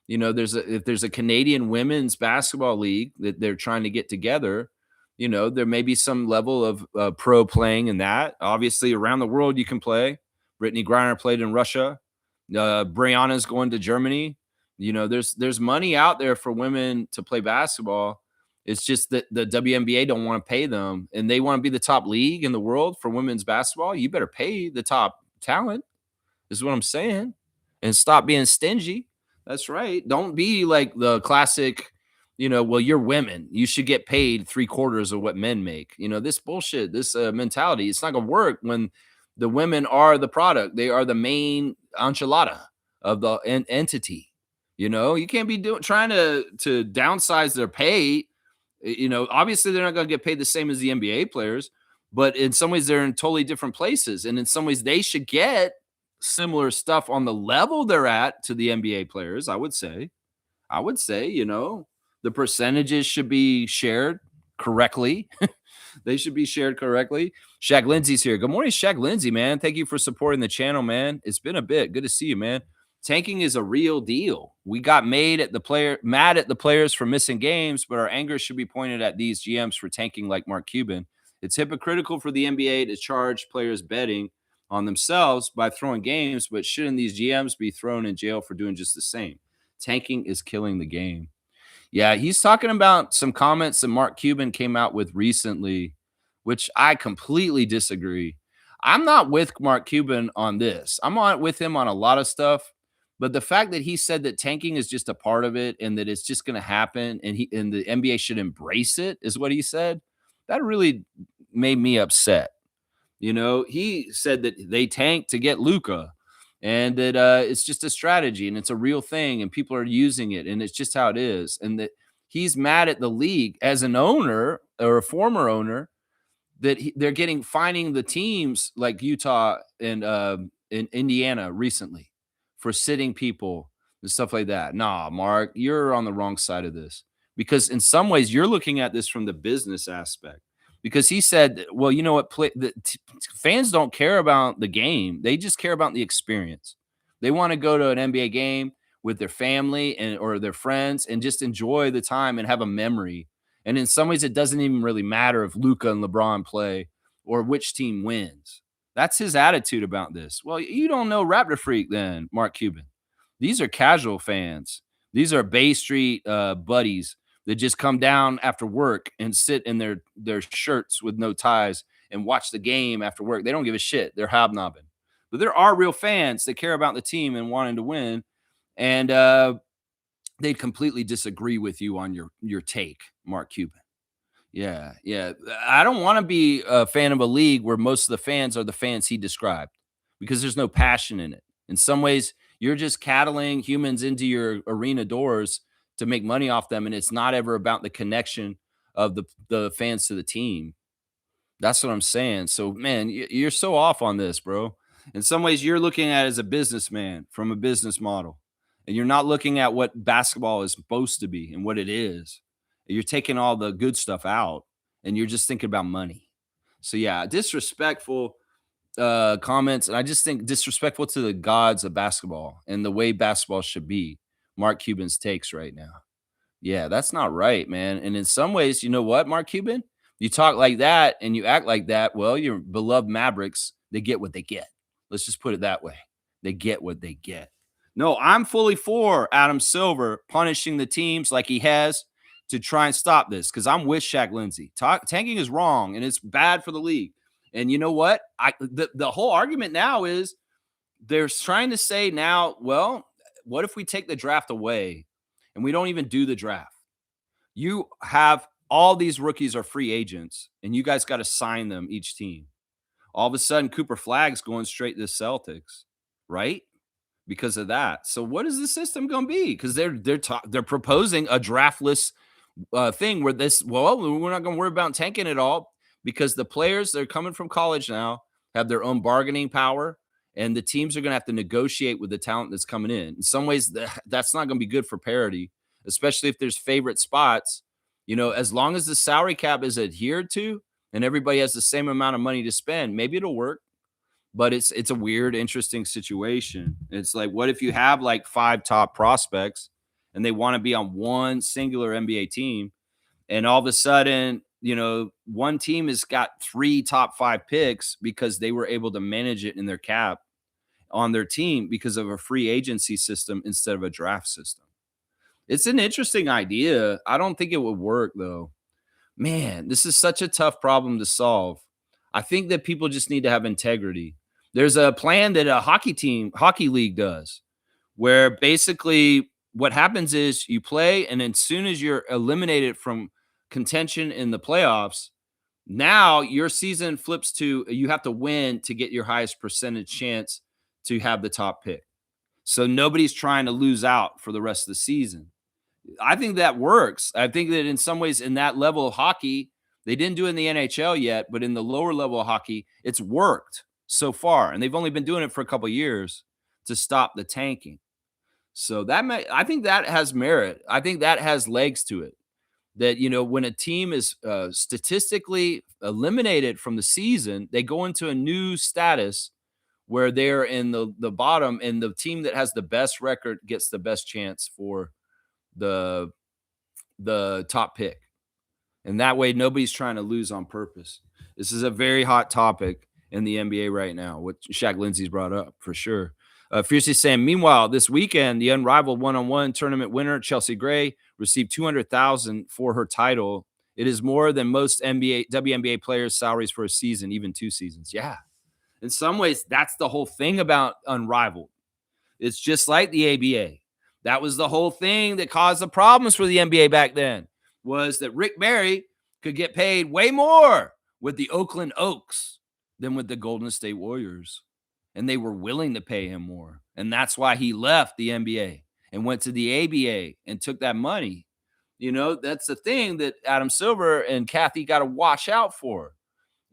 S1: You know, if there's a Canadian women's basketball league that they're trying to get together, you know, there may be some level of pro playing in that. Obviously, around the world you can play. Brittany Griner played in Russia. Brianna's going to Germany. You know, there's money out there for women to play basketball. It's just that the WNBA don't want to pay them, and they want to be the top league in the world for women's basketball. You better pay the top talent, is what I'm saying, and stop being stingy. That's right. Don't be like the classic, you know, well, you're women. You should get paid 3/4 of what men make. You know, this bullshit, this mentality, it's not going to work when the women are the product. They are the main enchilada of the entity. You know, you can't be trying to downsize their pay. You know, obviously they're not going to get paid the same as the NBA players, but in some ways they're in totally different places. And in some ways they should get similar stuff on the level they're at to the NBA players. I would say, you know, the percentages should be shared correctly. They should be shared correctly. Shaq Lindsay's here. Good morning, Shaq Lindsay, man. Thank you for supporting the channel, man. It's been a bit. Good to see you, man. Tanking is a real deal. We got mad at the players for missing games, but our anger should be pointed at these GMs for tanking like Mark Cuban. It's hypocritical for the NBA to charge players betting on themselves by throwing games, but shouldn't these GMs be thrown in jail for doing just the same? Tanking is killing the game. Yeah, he's talking about some comments that Mark Cuban came out with recently, which I completely disagree. I'm not with Mark Cuban on this. I'm with him on a lot of stuff. But the fact that he said that tanking is just a part of it and that it's just going to happen and the NBA should embrace it is what he said. That really made me upset. You know, he said that they tanked to get Luka and that it's just a strategy and it's a real thing and people are using it and it's just how it is, and that he's mad at the league as an owner or a former owner that they're getting finding the teams like Utah and in Indiana recently for sitting people and stuff like that. Nah, Mark, you're on the wrong side of this because in some ways you're looking at this from the business aspect. Because he said, well, you know what, fans don't care about the game; they just care about the experience. They want to go to an NBA game with their family and or their friends and just enjoy the time and have a memory, and in some ways, it doesn't even really matter if Luca and LeBron play or which team wins. That's his attitude about this. Well, you don't know Raptor Freak then, Mark Cuban. These are casual fans. These are Bay Street buddies that just come down after work and sit in their shirts with no ties and watch the game after work. They don't give a shit. They're hobnobbing. But there are real fans that care about the team and wanting to win. And they completely disagree with you on your take, Mark Cuban. Yeah, yeah. I don't want to be a fan of a league where most of the fans are the fans he described because there's no passion in it. In some ways, you're just cattling humans into your arena doors to make money off them, and it's not ever about the connection of the fans to the team. That's what I'm saying. So, man, you're so off on this, bro. In some ways, you're looking at it as a businessman from a business model, and you're not looking at what basketball is supposed to be and what it is. You're taking all the good stuff out, and you're just thinking about money. So, yeah, disrespectful comments, and I just think disrespectful to the gods of basketball and the way basketball should be. Mark Cuban's takes right now. Yeah, that's not right, man. And in some ways, you know what, Mark Cuban? You talk like that and you act like that. Well, your beloved Mavericks, they get what they get. Let's just put it that way. They get what they get. No, I'm fully for Adam Silver punishing the teams like he has to try and stop this because I'm with Shaq Lindsay. Tanking is wrong and it's bad for the league. And you know what? The whole argument now is they're trying to say now, well, what if we take the draft away and we don't even do the draft? You have all these rookies are free agents, and you guys got to sign them each team. All of a sudden, Cooper Flagg's going straight to the Celtics, right? Because of that. So, what is the system going to be? Because they're proposing a draftless thing where we're not going to worry about tanking it all because the players that are coming from college now have their own bargaining power, and the teams are going to have to negotiate with the talent that's coming in. In some ways, that's not going to be good for parity, especially if there's favorite spots. You know, as long as the salary cap is adhered to and everybody has the same amount of money to spend, maybe it'll work. But it's a weird, interesting situation. It's like, what if you have like 5 top prospects and they want to be on one singular NBA team, and all of a sudden, you know, one team has got 3 top 5 picks because they were able to manage it in their cap on their team because of a free agency system instead of a draft system. It's an interesting idea. I don't think it would work though. Man, this is such a tough problem to solve. I think that people just need to have integrity. There's a plan that a hockey league does, where basically what happens is you play, and as soon as you're eliminated from contention in the playoffs, now your season flips to you have to win to get your highest percentage chance to have the top pick. So nobody's trying to lose out for the rest of the season. I think that works. I think that in some ways, in that level of hockey, they didn't do it in the NHL yet, but in the lower level of hockey, it's worked so far, and they've only been doing it for a couple of years to stop the tanking. So I think that has merit. I think that has legs to it. That you know, when a team is statistically eliminated from the season, they go into a new status where they're in the bottom, and the team that has the best record gets the best chance for the top pick. And that way nobody's trying to lose on purpose. This is a very hot topic in the NBA right now, what Shaq Lindsay's brought up for sure. Fiercely saying, meanwhile, this weekend, the unrivaled one-on-one tournament winner, Chelsea Gray, received $200,000 for her title. It is more than most WNBA players' salaries for a season, even 2 seasons. Yeah. In some ways, that's the whole thing about unrivaled. It's just like the ABA. That was the whole thing that caused the problems for the NBA back then, was that Rick Barry could get paid way more with the Oakland Oaks than with the Golden State Warriors. and they were willing to pay him more. And that's why he left the NBA and went to the ABA and took that money. That's the thing that Adam Silver and Kathy got to watch out for,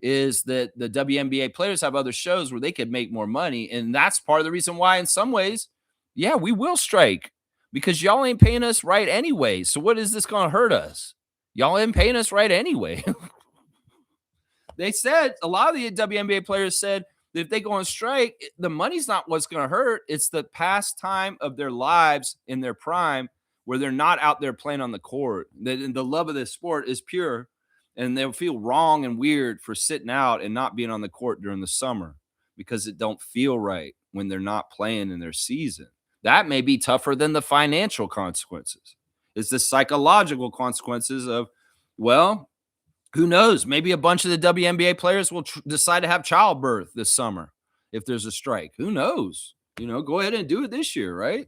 S1: is that the WNBA players have other shows where they could make more money. And that's part of the reason why, in some ways, yeah, we will strike, because y'all ain't paying us right anyway. So what is this going to hurt us? Y'all ain't paying us right anyway. They said, a lot of the WNBA players said that if they go on strike, the money's not what's going to hurt. It's the pastime of their lives in their prime, where they're not out there playing on the court. The love of this sport is pure, and they'll feel wrong and weird for sitting out and not being on the court during the summer, because it don't feel right when they're not playing in their season. That may be tougher than the financial consequences. It's the psychological consequences of, well, who knows? Maybe a bunch of the WNBA players will decide to have childbirth this summer if there's a strike. Who knows? Go ahead and do it this year, right?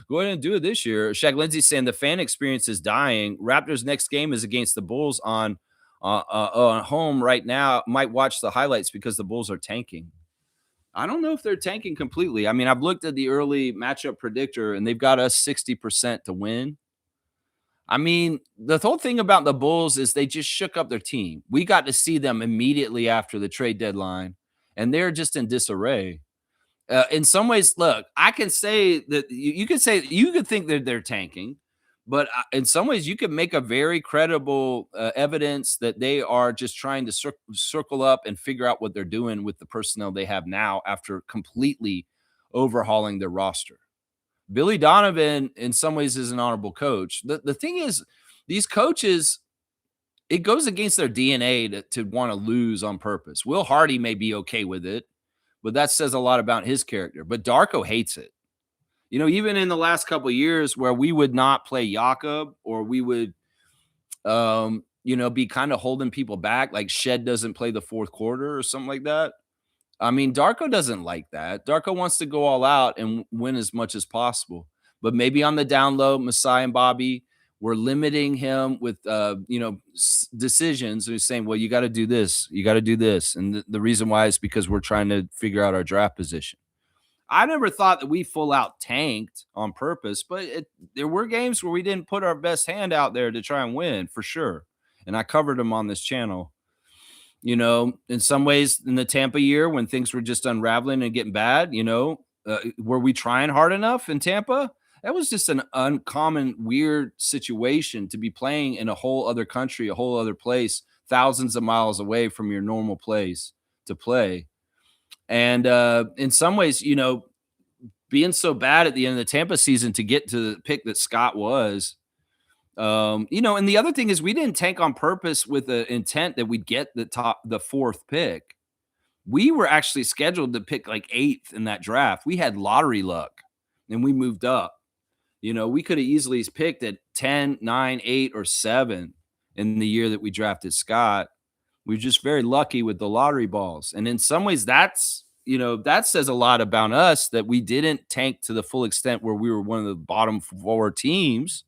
S1: Go ahead and do it this year. Shaq Lindsay saying the fan experience is dying. Raptors' next game is against the Bulls on home right now. Might watch the highlights because the Bulls are tanking. I don't know if they're tanking completely. I mean, I've looked at the early matchup predictor, and they've got us 60% to win. I mean, the whole thing about the Bulls is they just shook up their team. We got to see them immediately after the trade deadline, and they're just in disarray. In some ways, look, I can say that you could think that they're tanking, but in some ways, you could make a very credible evidence that they are just trying to circle up and figure out what they're doing with the personnel they have now after completely overhauling their roster. Billy Donovan, in some ways, is an honorable coach. The thing is, these coaches, it goes against their DNA to want to lose on purpose. Will Hardy may be okay with it, but that says a lot about his character. But Darko hates it. Even in the last couple of years where we would not play Jakob, or we would, be kind of holding people back, like Shed doesn't play the fourth quarter or something like that. I mean, Darko doesn't like that. Darko wants to go all out and win as much as possible. But maybe on the down low, Masai and Bobby, we're limiting him with, decisions. We're saying, well, you got to do this. You got to do this. And the reason why is because we're trying to figure out our draft position. I never thought that we full out tanked on purpose, but there were games where we didn't put our best hand out there to try and win, for sure. And I covered them on this channel. In some ways, in the Tampa year, when things were just unraveling and getting bad, were we trying hard enough in Tampa? That was just an uncommon, weird situation to be playing in a whole other country, a whole other place, thousands of miles away from your normal place to play. And in some ways, being so bad at the end of the Tampa season to get to the pick that Scott was, and the other thing is, we didn't tank on purpose with the intent that we'd get the fourth pick. We were actually scheduled to pick like 8th in that draft. We had lottery luck and we moved up. We could have easily picked at 10, 9, 8, or 7 in the year that we drafted Scott. We were just very lucky with the lottery balls. And in some ways, that says a lot about us, that we didn't tank to the full extent where we were one of the bottom 4 teams.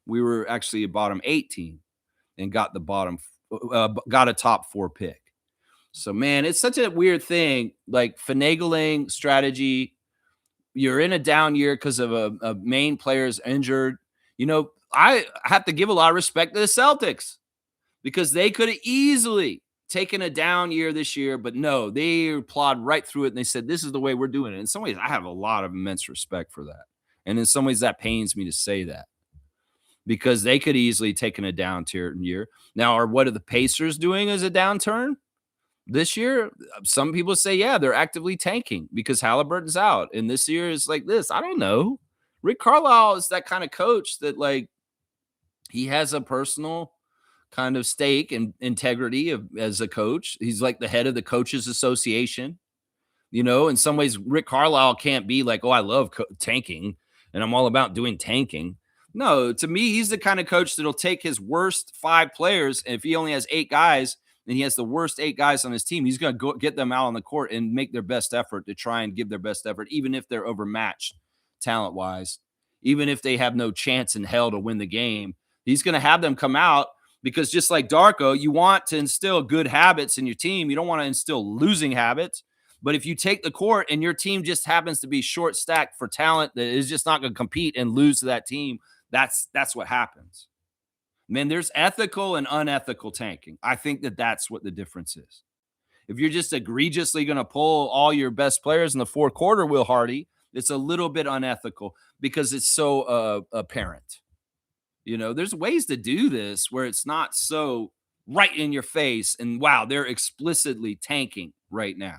S1: We were actually a bottom 8 team and got a top 4 pick. So, man, it's such a weird thing, like finagling strategy. You're in a down year because of a main player's injured. I have to give a lot of respect to the Celtics, because they could have easily taken a down year this year, but no, they plowed right through it, and they said, this is the way we're doing it. In some ways, I have a lot of immense respect for that. And in some ways, that pains me to say that, because they could easily taken a downturn year. Now, what are the Pacers doing as a downturn this year? Some people say, yeah, they're actively tanking because Halliburton's out. And this year is like this. I don't know. Rick Carlisle is that kind of coach that, like, he has a personal kind of stake and integrity as a coach. He's like the head of the Coaches Association. In some ways, Rick Carlisle can't be like, oh, I love tanking and I'm all about doing tanking. No, to me, he's the kind of coach that'll take his worst 5 players, and if he only has 8 guys and he has the worst 8 guys on his team, he's going to go get them out on the court and make their best effort to try and give their best effort, even if they're overmatched talent-wise, even if they have no chance in hell to win the game. He's going to have them come out, because just like Darko, you want to instill good habits in your team. You don't want to instill losing habits. But if you take the court and your team just happens to be short stacked for talent that is just not going to compete and lose to that team, that's what happens. Man, there's ethical and unethical tanking. I think that's what the difference is. If you're just egregiously going to pull all your best players in the fourth quarter, Will Hardy, it's a little bit unethical because it's so apparent. There's ways to do this where it's not so right in your face and wow, they're explicitly tanking right now.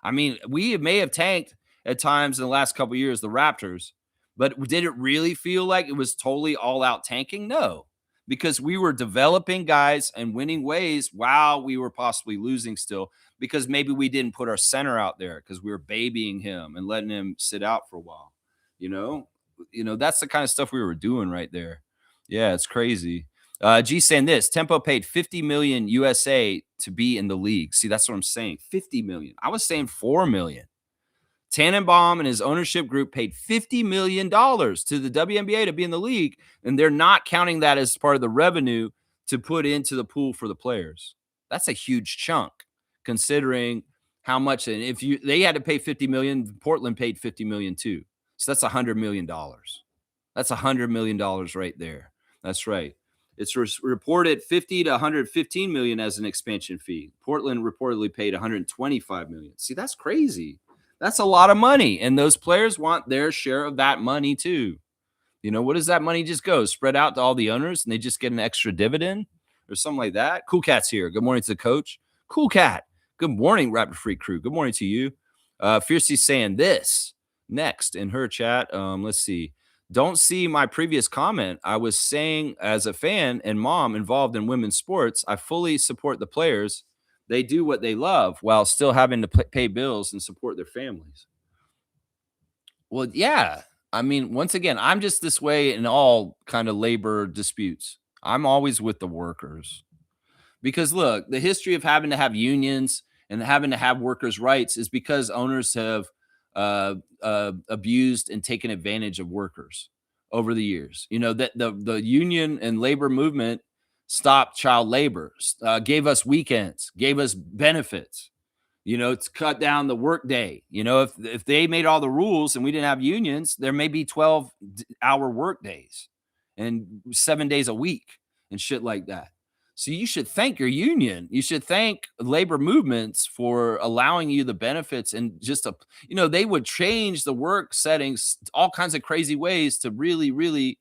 S1: I mean, we may have tanked at times in the last couple of years, the Raptors, but did it really feel like it was totally all out tanking? No, because we were developing guys and winning ways while we were possibly losing still, because maybe we didn't put our center out there because we were babying him and letting him sit out for a while. You know, that's the kind of stuff we were doing right there. Yeah, it's crazy. G saying this Tempo paid 50 million USA to be in the league. See, that's what I'm saying. 50 million. I was saying 4 million. Tannenbaum and his ownership group paid $50 million to the WNBA to be in the league, and they're not counting that as part of the revenue to put into the pool for the players. That's a huge chunk, considering how much. And if they had to pay 50 million, Portland paid 50 million too. So that's $100 million. That's $100 million right there. That's right. It's reported 50 to 115 million as an expansion fee. Portland reportedly paid 125 million. See, that's crazy. That's a lot of money. And those players want their share of that money too. What does that money just go? Spread out to all the owners and they just get an extra dividend or something like that? Cool Cat's here. Good morning to the coach. Cool Cat. Good morning, Raptor Freak crew. Good morning to you. Fiercey saying this next in her chat. Let's see. Don't see my previous comment. I was saying, as a fan and mom involved in women's sports, I fully support the players. They do what they love while still having to pay bills and support their families. Well, yeah. I mean, once again, I'm just this way in all kind of labor disputes. I'm always with the workers. Because look, the history of having to have unions and having to have workers' rights is because owners have abused and taken advantage of workers over the years. That the union and labor movement stopped child labor, gave us weekends, gave us benefits. To cut down the work day. If they made all the rules and we didn't have unions, there may be 12-hour work days and 7 days a week and shit like that. So you should thank your union. You should thank labor movements for allowing you the benefits and just they would change the work settings, all kinds of crazy ways to really, really,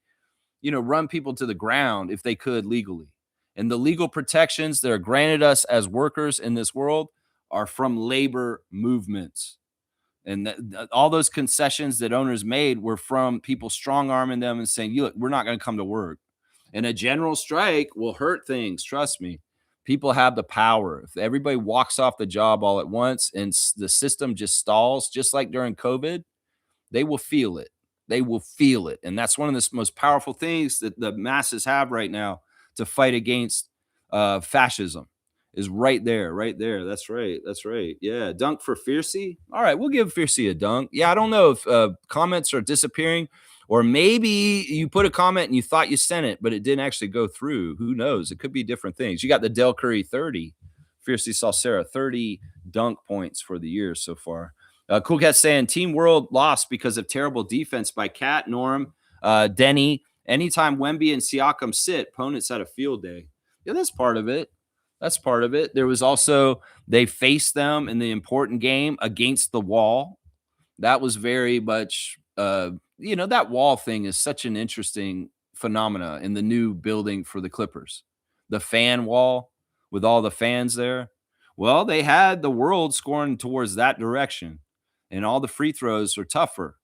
S1: run people to the ground if they could legally. And the legal protections that are granted us as workers in this world are from labor movements. And all those concessions that owners made were from people strong arming them and saying, look, we're not going to come to work. And a general strike will hurt things. Trust me. People have the power. If everybody walks off the job all at once and the system just stalls, just like during COVID, they will feel it. They will feel it. And that's one of the most powerful things that the masses have right now to fight against fascism is right there. That's right. Yeah. Dunk for Fiercey. All right. We'll give Fiercey a dunk. Yeah. I don't know if comments are disappearing. Or maybe you put a comment and you thought you sent it, but it didn't actually go through. Who knows? It could be different things. You got the Del Curry 30. Fiercely saw Sarah 30 dunk points for the year so far. Cool Cat saying Team World lost because of terrible defense by Cat, Norm, Denny. Anytime Wemby and Siakam sit, opponents had a field day. Yeah, that's part of it. There was also, they faced them in the important game against the wall. That was very much... that wall thing is such an interesting phenomena in the new building for the Clippers. The fan wall with all the fans there. Well, they had the world scoring towards that direction, and all the free throws are tougher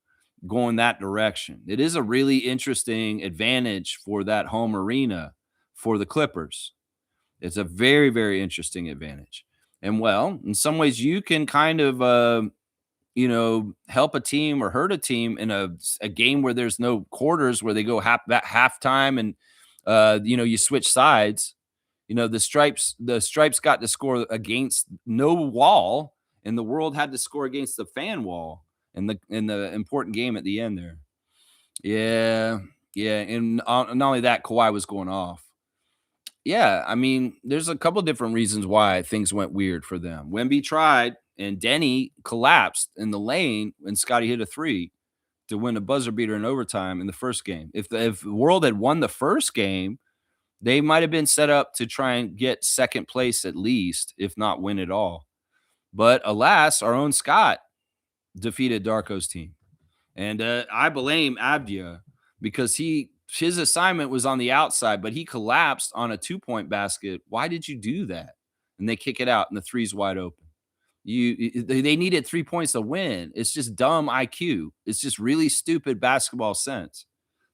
S1: going that direction. It is a really interesting advantage for that home arena for the Clippers. It's a very, very interesting advantage. And well, in some ways you can kind of, help a team or hurt a team in a game where there's no quarters, where they go halftime and, you switch sides. The stripes got to score against no wall, and the world had to score against the fan wall in the important game at the end there. Yeah. And not only that, Kawhi was going off. Yeah, I mean, there's a couple different reasons why things went weird for them. Wemby tried. and Denny collapsed in the lane and Scotty hit a three to win a buzzer beater in overtime in the first game. If the World had won the first game, they might have been set up to try and get second place at least, if not win it all. But alas, our own Scott defeated Darko's team. And I blame Abdia because his assignment was on the outside, but he collapsed on a 2-point basket. Why did you do that? And they kick it out, and the three's wide open. They needed 3 points to win. It's just dumb IQ. It's just really stupid basketball sense.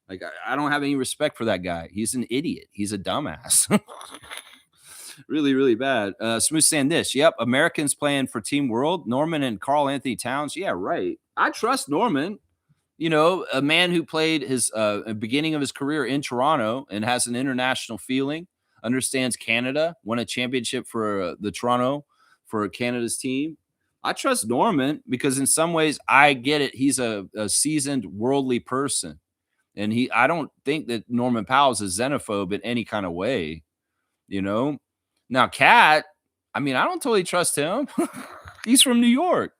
S1: Like I don't have any respect for that guy. He's an idiot. He's a dumbass. Really, really bad. Smooth saying this. Yep, Americans playing for Team World. Norman and Carl Anthony Towns. Yeah, right. I trust Norman. You know, a man who played his beginning of his career in Toronto and has an international feeling, understands Canada, won a championship for the Toronto for Canada's team. I trust Norman because in some ways I get it. He's a seasoned worldly person. And I don't think that Norman Powell's a xenophobe in any kind of way, you know. Now, Cat, I mean, I don't totally trust him. He's from New York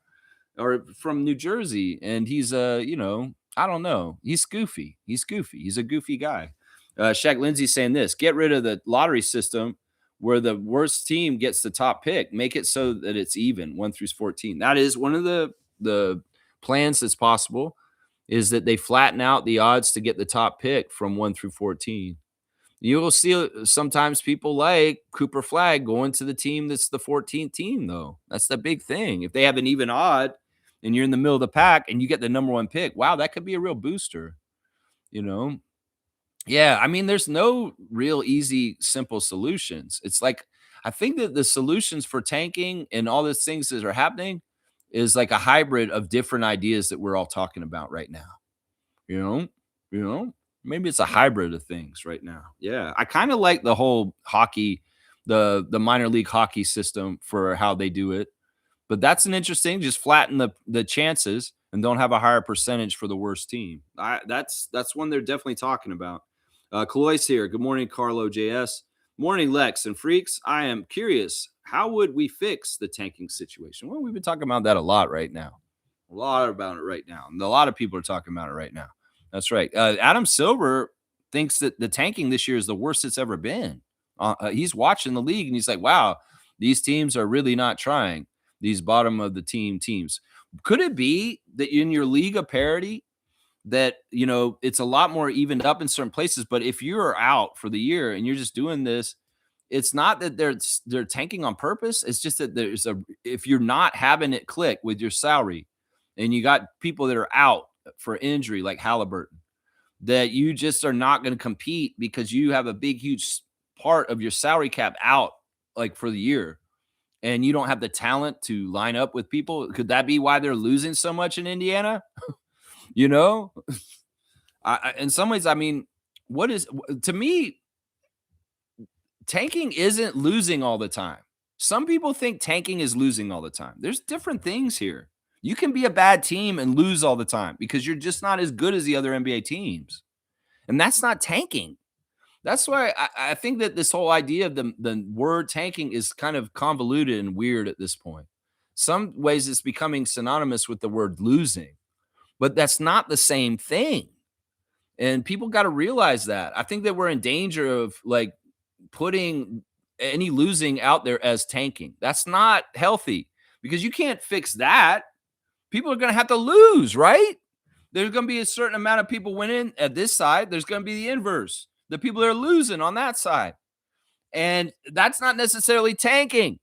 S1: or from New Jersey, and he's you know, I don't know. He's goofy. He's goofy. He's a goofy guy. Shaq Lindsay saying this: get rid of the lottery system where the worst team gets the top pick. Make it so that it's even 1 through 14. That is one of the plans that's possible. Is that they flatten out the odds to get the top pick from 1 through 14. You will see sometimes people like Cooper Flagg going to the team that's the 14th team, though. That's the big thing. If they have an even odd and you're in the middle of the pack and you get the number 1 pick, wow, that could be a real booster, you know? Yeah, I mean, there's no real easy, simple solutions. It's like, I think that the solutions for tanking and all these things that are happening is like a hybrid of different ideas that we're all talking about right now. You know, you know, maybe it's a hybrid of things right now. Yeah, I kind of like the whole hockey, the minor league hockey system for how they do it. But that's an interesting. Just flatten the chances and don't have a higher percentage for the worst team. That's one they're definitely talking about. Calois here. Good morning, Carlo JS. Morning, Lex and Freaks. I am curious. How would we fix the tanking situation? Well, we've been talking about that a lot right now. A lot about it right now. And a lot of people are talking about it right now. That's right. Adam Silver thinks that the tanking this year is the worst it's ever been. He's watching the league and he's like, wow, these teams are really not trying, these bottom of the teams. Could it be that in your league of parity that, you know, it's a lot more evened up in certain places, but if you're out for the year and you're just doing this, it's not that they're tanking on purpose. It's just that if you're not having it click with your salary and you got people that are out for injury like Halliburton, that you just are not going to compete because you have a big, huge part of your salary cap out like for the year and you don't have the talent to line up with people. Could that be why they're losing so much in Indiana? You know, in some ways, I mean, to me, tanking isn't losing all the time. Some people think tanking is losing all the time. There's different things here. You can be a bad team and lose all the time because you're just not as good as the other NBA teams. And that's not tanking. That's why I think that this whole idea of the word tanking is kind of convoluted and weird at this point. Some ways it's becoming synonymous with the word losing, but that's not the same thing. And people got to realize that. I think that we're in danger of like putting any losing out there as tanking. That's not healthy because you can't fix that. People are going to have to lose, right? There's going to be a certain amount of people winning at this side. There's going to be the inverse. The people that are losing on that side. And that's not necessarily tanking.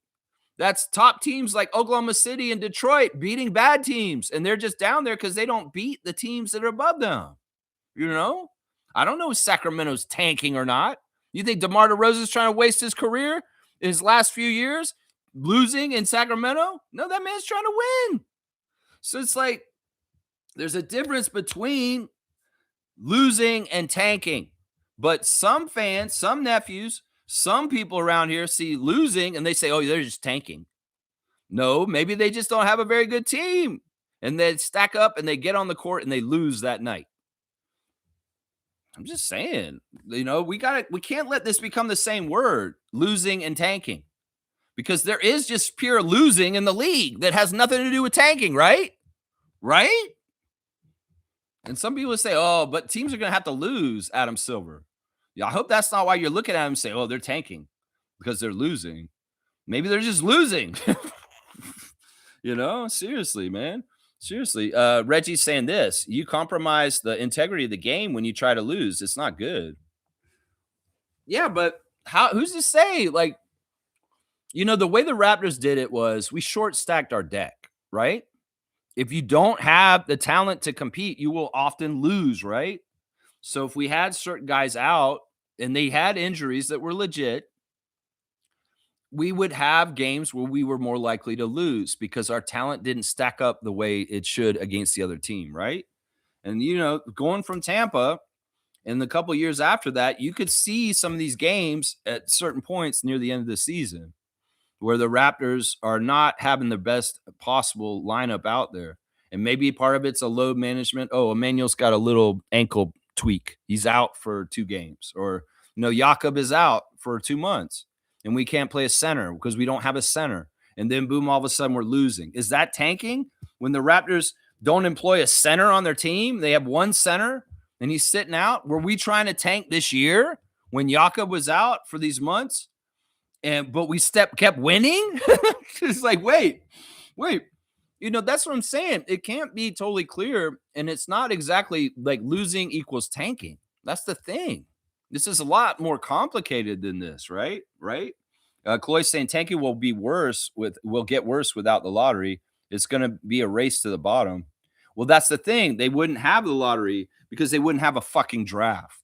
S1: That's top teams like Oklahoma City and Detroit beating bad teams. And they're just down there because they don't beat the teams that are above them. You know? I don't know if Sacramento's tanking or not. You think DeMar DeRozan's trying to waste his career in his last few years losing in Sacramento? No, that man's trying to win. So it's like there's a difference between losing and tanking. But some fans, some nephews, some people around here see losing and they say, oh, they're just tanking. No, maybe they just don't have a very good team. And they stack up and they get on the court and they lose that night. I'm just saying, you know, we can't let this become the same word, losing and tanking. because there is just pure losing in the league that has nothing to do with tanking, right? Right? And some people say, oh, but teams are going to have to lose, Adam Silver. Yeah, I hope that's not why you're looking at them and say, oh, they're tanking because they're losing. Maybe they're just losing. Seriously, man. Seriously. Reggie's saying this: you compromise the integrity of the game when you try to lose. It's not good. Yeah, but who's to say? Like, the way the Raptors did it was we short stacked our deck, right? If you don't have the talent to compete, you will often lose, right? So if we had certain guys out and they had injuries that were legit, we would have games where we were more likely to lose because our talent didn't stack up the way it should against the other team, right? And going from Tampa and the couple years after that, you could see some of these games at certain points near the end of the season where the Raptors are not having the best possible lineup out there. And maybe part of it's a load management. Oh, Emmanuel's got a little ankle tweak. He's out for 2 games. Or, Jakob is out for 2 months and we can't play a center because we don't have a center. And then boom, all of a sudden we're losing. Is that tanking? When the Raptors don't employ a center on their team, they have one center and he's sitting out. Were we trying to tank this year when Jakob was out for these months? But we kept winning. It's like, wait. That's what I'm saying. It can't be totally clear. And it's not exactly like losing equals tanking. That's the thing. This is a lot more complicated than this, right? Right. Chloe's saying tanking will get worse without the lottery. It's going to be a race to the bottom. Well, that's the thing. They wouldn't have the lottery because they wouldn't have a fucking draft.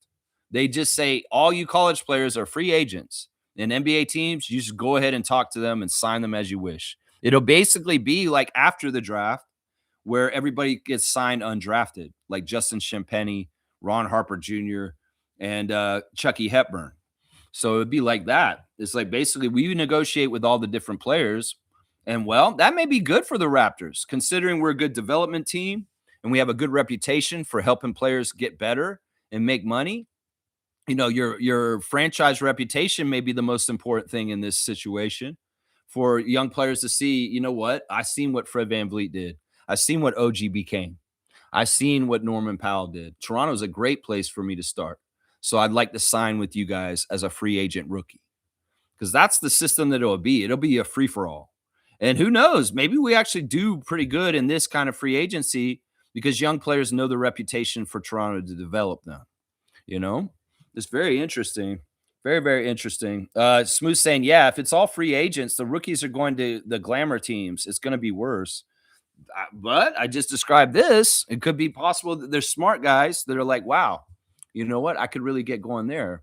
S1: They just say all you college players are free agents. And NBA teams, you just go ahead and talk to them and sign them as you wish. It'll basically be like after the draft where everybody gets signed undrafted, like Justin Champagnie, Ron Harper Jr., and Chucky Hepburn. So it'd be like that. It's like basically we negotiate with all the different players. And, well, that may be good for the Raptors, considering we're a good development team and we have a good reputation for helping players get better and make money. Your franchise reputation may be the most important thing in this situation for young players to see, what? I seen what Fred VanVleet did. I seen what OG became. I seen what Norman Powell did. Toronto's a great place for me to start. So I'd like to sign with you guys as a free agent rookie because that's the system that it'll be. It'll be a free for all. And who knows? Maybe we actually do pretty good in this kind of free agency because young players know the reputation for Toronto to develop them. It's very interesting. Very, very interesting. Smooth saying, yeah, if it's all free agents, the rookies are going to the glamour teams. It's going to be worse. But I just described this. It could be possible that there's smart guys that are like, wow, you know what? I could really get going there.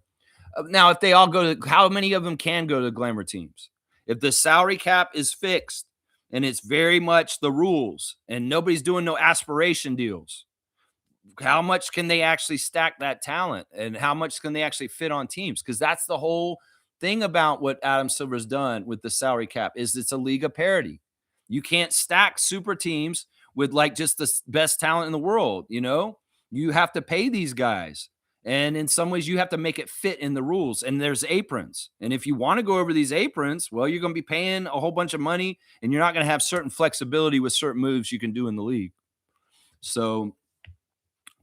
S1: Now, if they all go to, how many of them can go to the glamour teams? If the salary cap is fixed and it's very much the rules and nobody's doing no aspiration deals, how much can they actually stack that talent and how much can they actually fit on teams? Because that's the whole thing about what Adam Silver's done with the salary cap is it's a league of parity. You can't stack super teams with like just the best talent in the world. You have to pay these guys. And in some ways you have to make it fit in the rules and there's aprons. And if you want to go over these aprons, well, you're going to be paying a whole bunch of money and you're not going to have certain flexibility with certain moves you can do in the league. So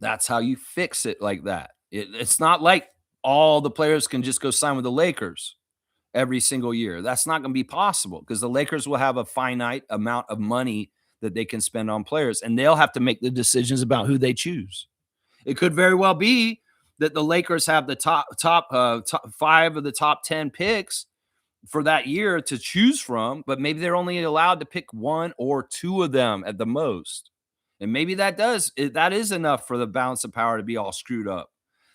S1: that's how you fix it like that. It's not like all the players can just go sign with the Lakers every single year. That's not going to be possible because the Lakers will have a finite amount of money that they can spend on players, and they'll have to make the decisions about who they choose. It could very well be that the Lakers have the top 5 of the top 10 picks for that year to choose from, but maybe they're only allowed to pick 1 or 2 of them at the most. And maybe that is enough for the balance of power to be all screwed up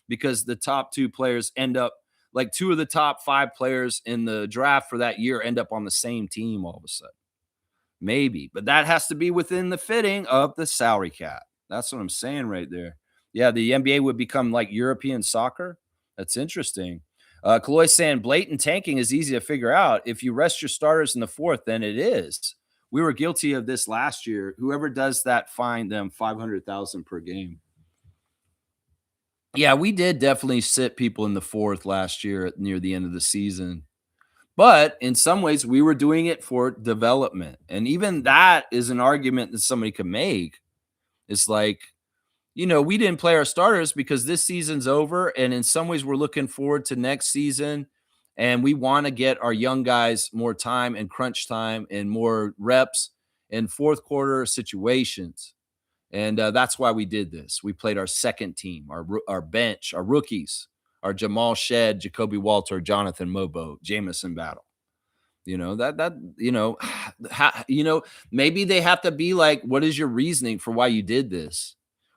S1: because the top 2 players end up like 2 of the top 5 players in the draft for that year end up on the same team all of a sudden. Maybe, but that has to be within the fitting of the salary cap. That's what I'm saying right there. Yeah, the NBA would become like European soccer. That's interesting. Kaloy saying blatant tanking is easy to figure out. If you rest your starters in the 4th, then it is. We were guilty of this last year. Whoever does that, fine them $500,000 per game. Yeah, we did definitely sit people in the 4th last year near the end of the season. But in some ways, we were doing it for development. And even that is an argument that somebody could make. It's like, we didn't play our starters because this season's over. And in some ways, we're looking forward to next season. And we want to get our young guys more time and crunch time and more reps in fourth quarter situations. And that's why we did this. We played our second team, our bench, our rookies, our Jamal Shed, Jacoby Walter, Jonathan Mobo, Jamison Battle. That maybe they have to be like, what is your reasoning for why you did this?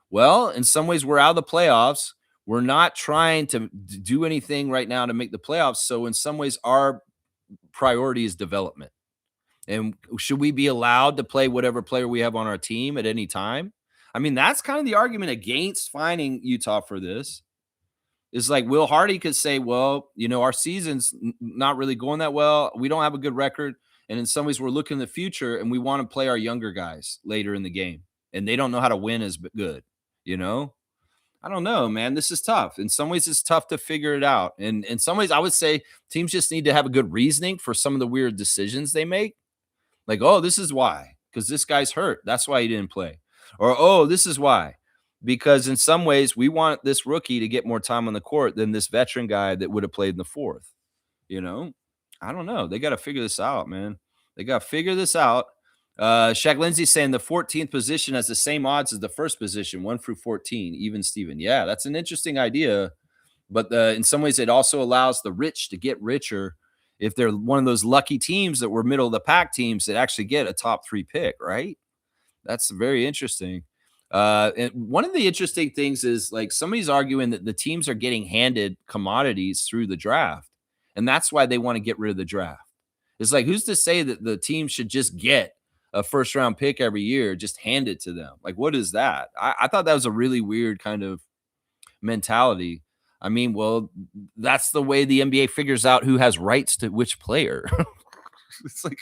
S1: Well, in some ways, we're out of the playoffs. We're not trying to do anything right now to make the playoffs. So in some ways, our priority is development. And should we be allowed to play whatever player we have on our team at any time? I mean, that's kind of the argument against fining Utah for this. Is like Will Hardy could say, well, our season's not really going that well. We don't have a good record. And in some ways, we're looking in the future and we want to play our younger guys later in the game. And they don't know how to win as good, I don't know, man. This is tough. In some ways, it's tough to figure it out. And in some ways, I would say teams just need to have a good reasoning for some of the weird decisions they make. Like, oh, this is why, because this guy's hurt. That's why he didn't play. Or, oh, this is why, because in some ways we want this rookie to get more time on the court than this veteran guy that would have played in the fourth. I don't know. They got to figure this out, man. They got to figure this out. Shaq Lindsay saying the 14th position has the same odds as the first position, 1 through 14, even Steven. Yeah, that's an interesting idea. But in some ways, it also allows the rich to get richer if they're one of those lucky teams that were middle of the pack teams that actually get a top 3 pick, right? That's very interesting. And one of the interesting things is like somebody's arguing that the teams are getting handed commodities through the draft. And that's why they want to get rid of the draft. It's like, who's to say that the team should just get a first round pick every year, just hand it to them? Like, what is that? I thought that was a really weird kind of mentality. I mean, well, that's the way the NBA figures out who has rights to which player. it's like,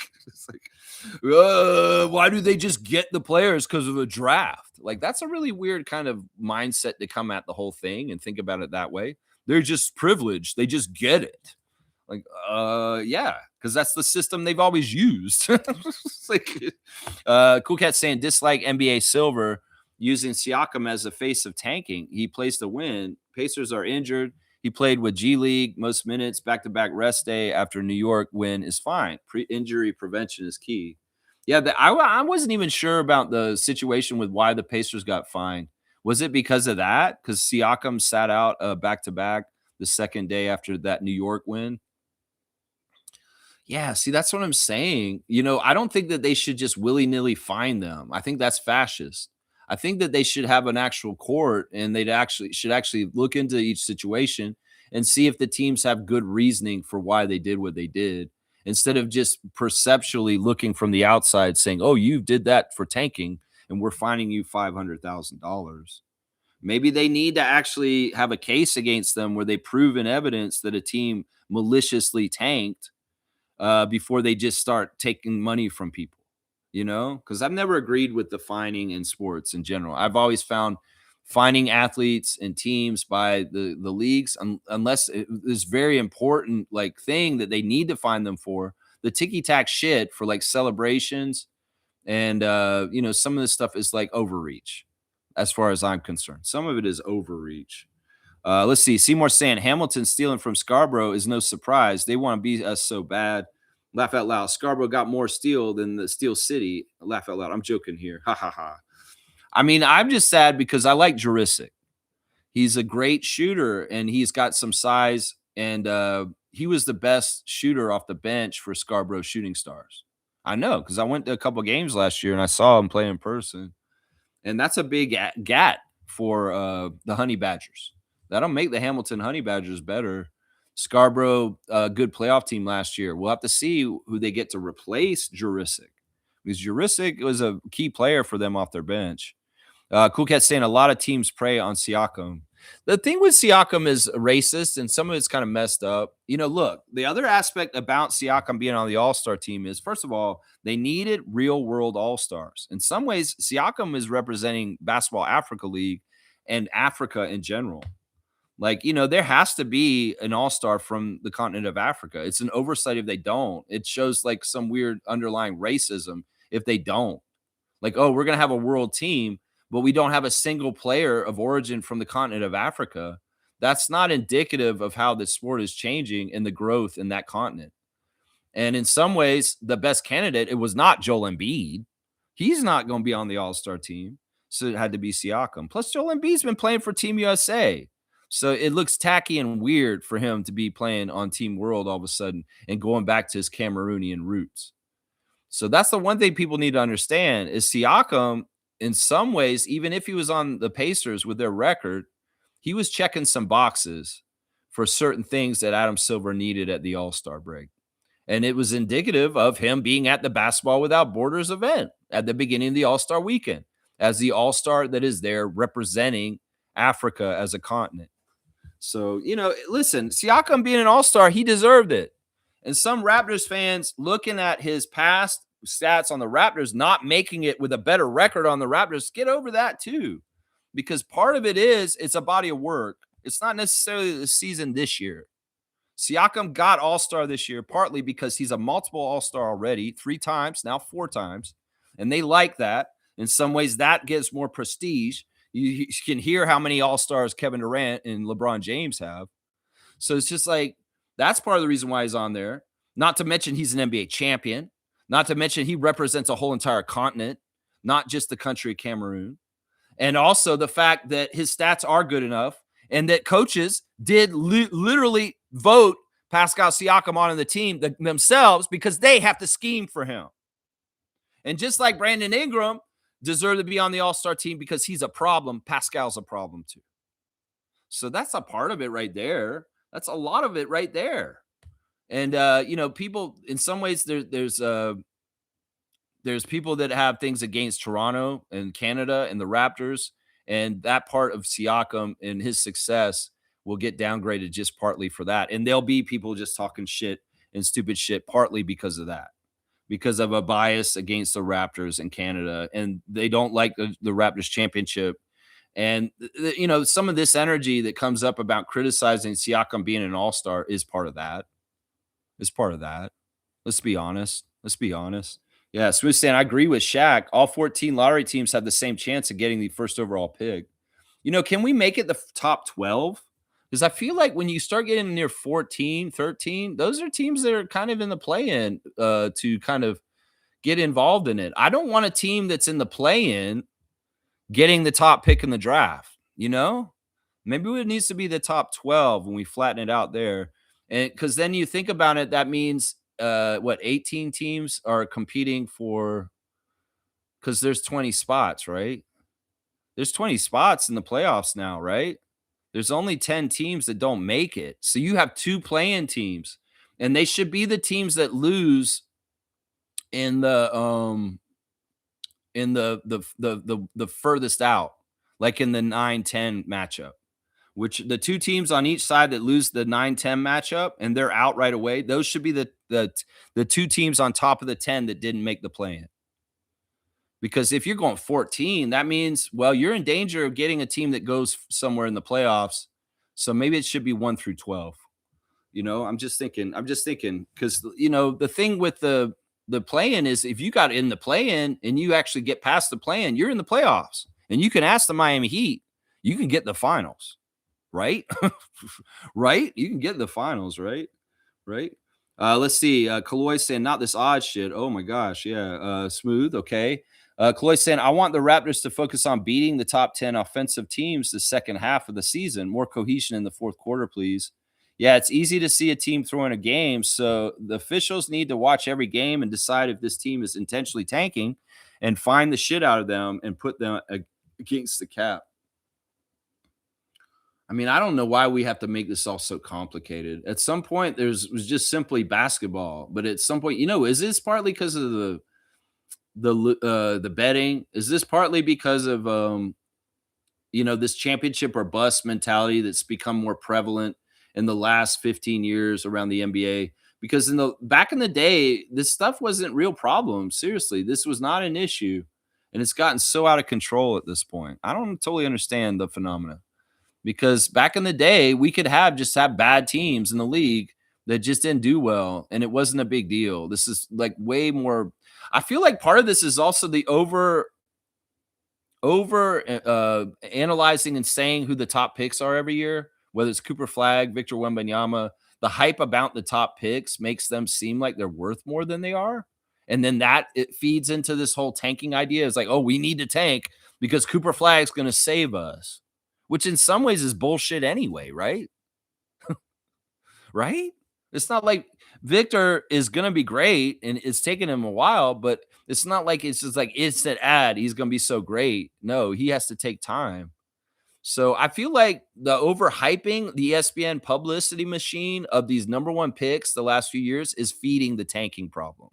S1: why do they just get the players because of the draft? Like, that's a really weird kind of mindset to come at the whole thing and think about it that way. They're just privileged. They just get it. Like, yeah, because that's the system they've always used. It's like, Cool Cat saying dislike NBA Silver using Siakam as the face of tanking. He plays to win. Pacers are injured. He played with G League most minutes, back-to-back rest day after New York win is fine. Injury prevention is key. Yeah, I wasn't even sure about the situation with why the Pacers got fined. Was it because of that? Because Siakam sat out back-to-back the second day after that New York win? Yeah, see, that's what I'm saying. I don't think that they should just willy-nilly fine them. I think that's fascist. I think that they should have an actual court and they'd actually look into each situation and see if the teams have good reasoning for why they did what they did, instead of just perceptually looking from the outside saying, "Oh, you did that for tanking and we're fining you $500,000." Maybe they need to actually have a case against them where they prove in evidence that a team maliciously tanked before they just start taking money from people, because I've never agreed with the fining in sports in general. I've always found fining athletes and teams by the leagues, unless it is very important like thing that they need to fine them for, the ticky-tack shit for like celebrations and some of this stuff is like overreach as far as I'm concerned. Some of it is overreach. Let's see. Seymour saying Hamilton stealing from Scarborough is no surprise. They want to beat us so bad. Laugh out loud. Scarborough got more steel than the Steel City. Laugh out loud. I'm joking here. Ha ha ha. I mean, I'm just sad because I like Jurisic. He's a great shooter and he's got some size. And he was the best shooter off the bench for Scarborough Shooting Stars. I know because I went to a couple games last year and I saw him play in person. And that's a big gat for the Honey Badgers. That'll make the Hamilton Honey Badgers better. Scarborough, good playoff team last year. We'll have to see who they get to replace Jurisic, because Jurisic was a key player for them off their bench. Cool Cat saying a lot of teams prey on Siakam. The thing with Siakam is racist, and some of it's kind of messed up. Look, the other aspect about Siakam being on the All-Star team is, first of all, they needed real-world All-Stars. In some ways, Siakam is representing Basketball Africa League and Africa in general. Like, there has to be an all-star from the continent of Africa. It's an oversight if they don't. It shows like some weird underlying racism if they don't. Like, oh, we're going to have a world team, but we don't have a single player of origin from the continent of Africa. That's not indicative of how the sport is changing and the growth in that continent. And in some ways, the best candidate, it was not Joel Embiid. He's not going to be on the all-star team. So it had to be Siakam. Plus, Joel Embiid's been playing for Team USA. So it looks tacky and weird for him to be playing on Team World all of a sudden and going back to his Cameroonian roots. So that's the one thing people need to understand is Siakam, in some ways, even if he was on the Pacers with their record, he was checking some boxes for certain things that Adam Silver needed at the All-Star break. And it was indicative of him being at the Basketball Without Borders event at the beginning of the All-Star weekend as the All-Star that is there representing Africa as a continent. So, listen, Siakam being an all-star, he deserved it. And some Raptors fans looking at his past stats on the Raptors, not making it with a better record on the Raptors, get over that too. Because part of it is it's a body of work. It's not necessarily the season this year. Siakam got all-star this year, partly because he's a multiple all-star already, 3 times, now 4 times. And they like that. In some ways, that gives more prestige. You can hear how many all-stars Kevin Durant and LeBron James have. So it's just like, that's part of the reason why he's on there. Not to mention he's an NBA champion. Not to mention he represents a whole entire continent, not just the country of Cameroon. And also the fact that his stats are good enough and that coaches did literally vote Pascal Siakam on the team themselves because they have to scheme for him. And just like Brandon Ingram deserved to be on the all-star team because he's a problem, Pascal's a problem too. So that's a part of it right there. That's a lot of it right there. And people in some ways there's people that have things against Toronto and Canada and the Raptors, and that part of Siakam and his success will get downgraded just partly for that. And there'll be people just talking shit and stupid shit partly because of that, because of a bias against the Raptors and Canada, and they don't like the Raptors championship. And some of this energy that comes up about criticizing Siakam being an all-star is part of that. It's part of that. Let's be honest. Yeah, Smooth saying, I agree with Shaq. All 14 lottery teams have the same chance of getting the first overall pick. Can we make it the top 12? Because I feel like when you start getting near 14, 13, those are teams that are kind of in the play-in to kind of get involved in it. I don't want a team that's in the play-in getting the top pick in the draft, Maybe it needs to be the top 12 when we flatten it out there. And because then you think about it, that means 18 teams are competing for, because there's 20 spots, right? There's 20 spots in the playoffs now, right? There's only 10 teams that don't make it. So you have 2 play-in teams, and they should be the teams that lose in the furthest out, like in the 9-10 matchup. Which the 2 teams on each side that lose the 9-10 matchup and they're out right away, those should be the 2 teams on top of the 10 that didn't make the play-in. Because if you're going 14, that means, well, you're in danger of getting a team that goes somewhere in the playoffs. So maybe it should be 1 through 12. I'm just thinking because, the thing with the play-in is if you got in the play-in and you actually get past the play-in, you're in the playoffs. And you can ask the Miami Heat, you can get the finals. Right? Right? You can get the finals, right? Let's see. Kaloy saying, not this odd shit. Oh my gosh. Yeah. Smooth. Okay. Kaloy saying, I want the Raptors to focus on beating the top 10 offensive teams the second half of the season. More cohesion in the fourth quarter, please. Yeah, it's easy to see a team throwing a game. So the officials need to watch every game and decide if this team is intentionally tanking and find the shit out of them and put them against the cap. I mean, I don't know why we have to make this all so complicated. At some point, was just simply basketball, but at some point, is this partly because of the betting? Is this partly because of this championship or bust mentality that's become more prevalent in the last 15 years around the NBA? Because back in the day, this stuff wasn't real problem. Seriously, this was not an issue, and it's gotten so out of control at this point. I don't totally understand the phenomena. because back in the day, we could have bad teams in the league that just didn't do well, and it wasn't a big deal. This is like way more. I feel like part of this is also the over analyzing and saying who the top picks are every year, whether it's Cooper Flag, Victor Wembanyama. The hype about the top picks makes them seem like they're worth more than they are. And then that it feeds into this whole tanking idea. It's like, oh, we need to tank because Cooper Flag's going to save us, which in some ways is bullshit anyway, right? Right? It's not like Victor is going to be great and it's taken him a while, but it's not like it's just like instant ad. He's going to be so great. No, he has to take time. So I feel like the overhyping the ESPN publicity machine of these number one picks the last few years is feeding the tanking problem.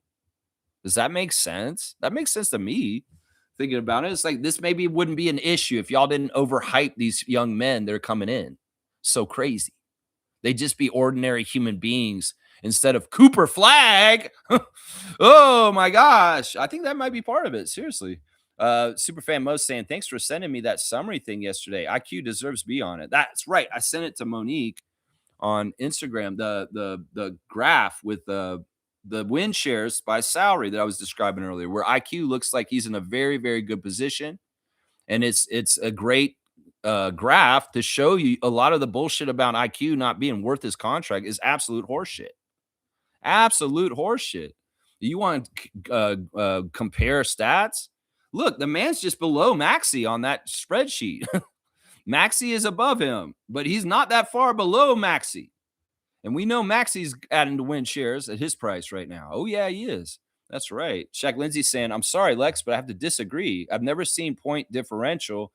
S1: Does that make sense? That makes sense to me thinking about it. It's like this maybe wouldn't be an issue if y'all didn't overhype these young men that are coming in so crazy. They'd just be ordinary human beings instead of Cooper Flag. Oh my gosh. I think that might be part of it. Seriously. Superfan Mo saying, thanks for sending me that summary thing yesterday. IQ deserves to be on it. That's right. I sent it to Monique on Instagram, the graph with the win shares by salary that I was describing earlier, where IQ looks like he's in a very, very good position. And it's a great graph to show you a lot of the bullshit about IQ not being worth his contract is absolute horseshit. Absolute horseshit. You want to compare stats? Look, the man's just below Maxey on that spreadsheet. Maxey is above him, but he's not that far below Maxey. And we know Maxey's adding to win shares at his price right now. Oh, yeah, he is. That's right. Shaq Lindsay saying, I'm sorry, Lex, but I have to disagree. I've never seen point differential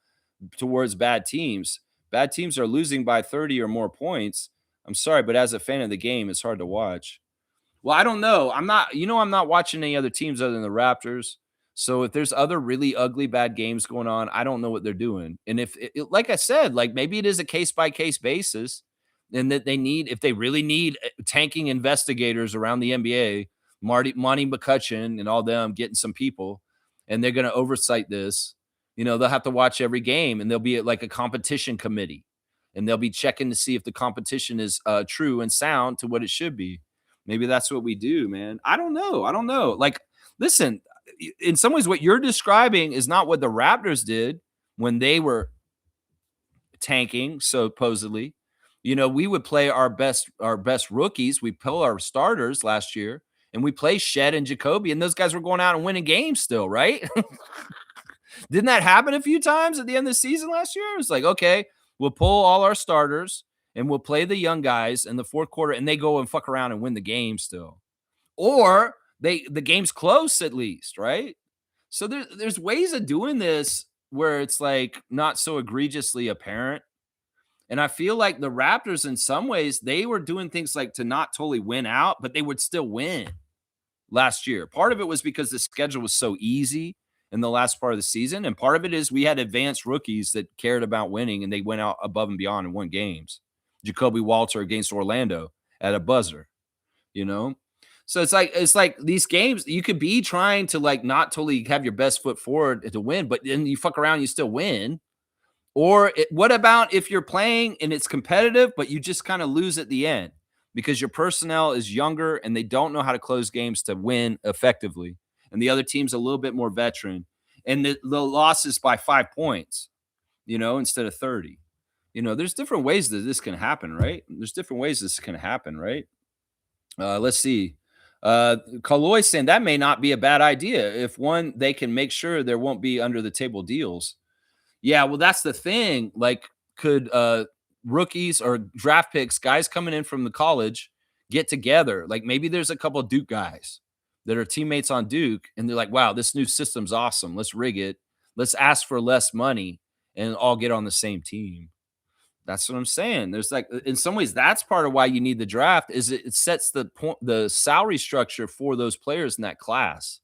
S1: towards bad teams. Bad teams are losing by 30 or more points. I'm sorry, but as a fan of the game, it's hard to watch. Well, I don't know. I'm not watching any other teams other than the Raptors. So if there's other really ugly bad games going on, I don't know what they're doing. And like I said, like maybe it is a case by case basis, and that if they really need tanking investigators around the NBA, Monty McCutcheon and all them getting some people, and they're going to oversight this. They'll have to watch every game, and they'll be at like a competition committee, and they'll be checking to see if the competition is true and sound to what it should be. Maybe that's what we do, man. I don't know. Like, listen, in some ways, what you're describing is not what the Raptors did when they were tanking, supposedly. We would play our best rookies. We pull our starters last year, and we play Shed and Jacoby, and those guys were going out and winning games still, right? Didn't that happen a few times at the end of the season last year? It was like, okay, we'll pull all our starters and we'll play the young guys in the fourth quarter, and they go and fuck around and win the game still. Or the game's close at least, right? So there's ways of doing this where it's like not so egregiously apparent. And I feel like the Raptors, in some ways, they were doing things like to not totally win out, but they would still win last year. Part of it was because the schedule was so easy in the last part of the season. And part of it is we had advanced rookies that cared about winning, and they went out above and beyond and won games. Jacoby Walter against Orlando at a buzzer, So it's like these games, you could be trying to like not totally have your best foot forward to win, but then you fuck around, you still win. Or what about if you're playing and it's competitive, but you just kind of lose at the end because your personnel is younger and they don't know how to close games to win effectively, and the other team's a little bit more veteran, and the loss is by 5 points, instead of 30. There's different ways that this can happen, right? Let's see. Kaloy saying that may not be a bad idea. If they can make sure there won't be under the table deals. Yeah, well, that's the thing. Like, could rookies or draft picks, guys coming in from the college, get together? Like, maybe there's a couple of Duke guys that are teammates on Duke, and they're like, wow, this new system's awesome. Let's rig it. Let's ask for less money and all get on the same team. That's what I'm saying. There's like, in some ways, that's part of why you need the draft, is it sets the salary structure for those players in that class.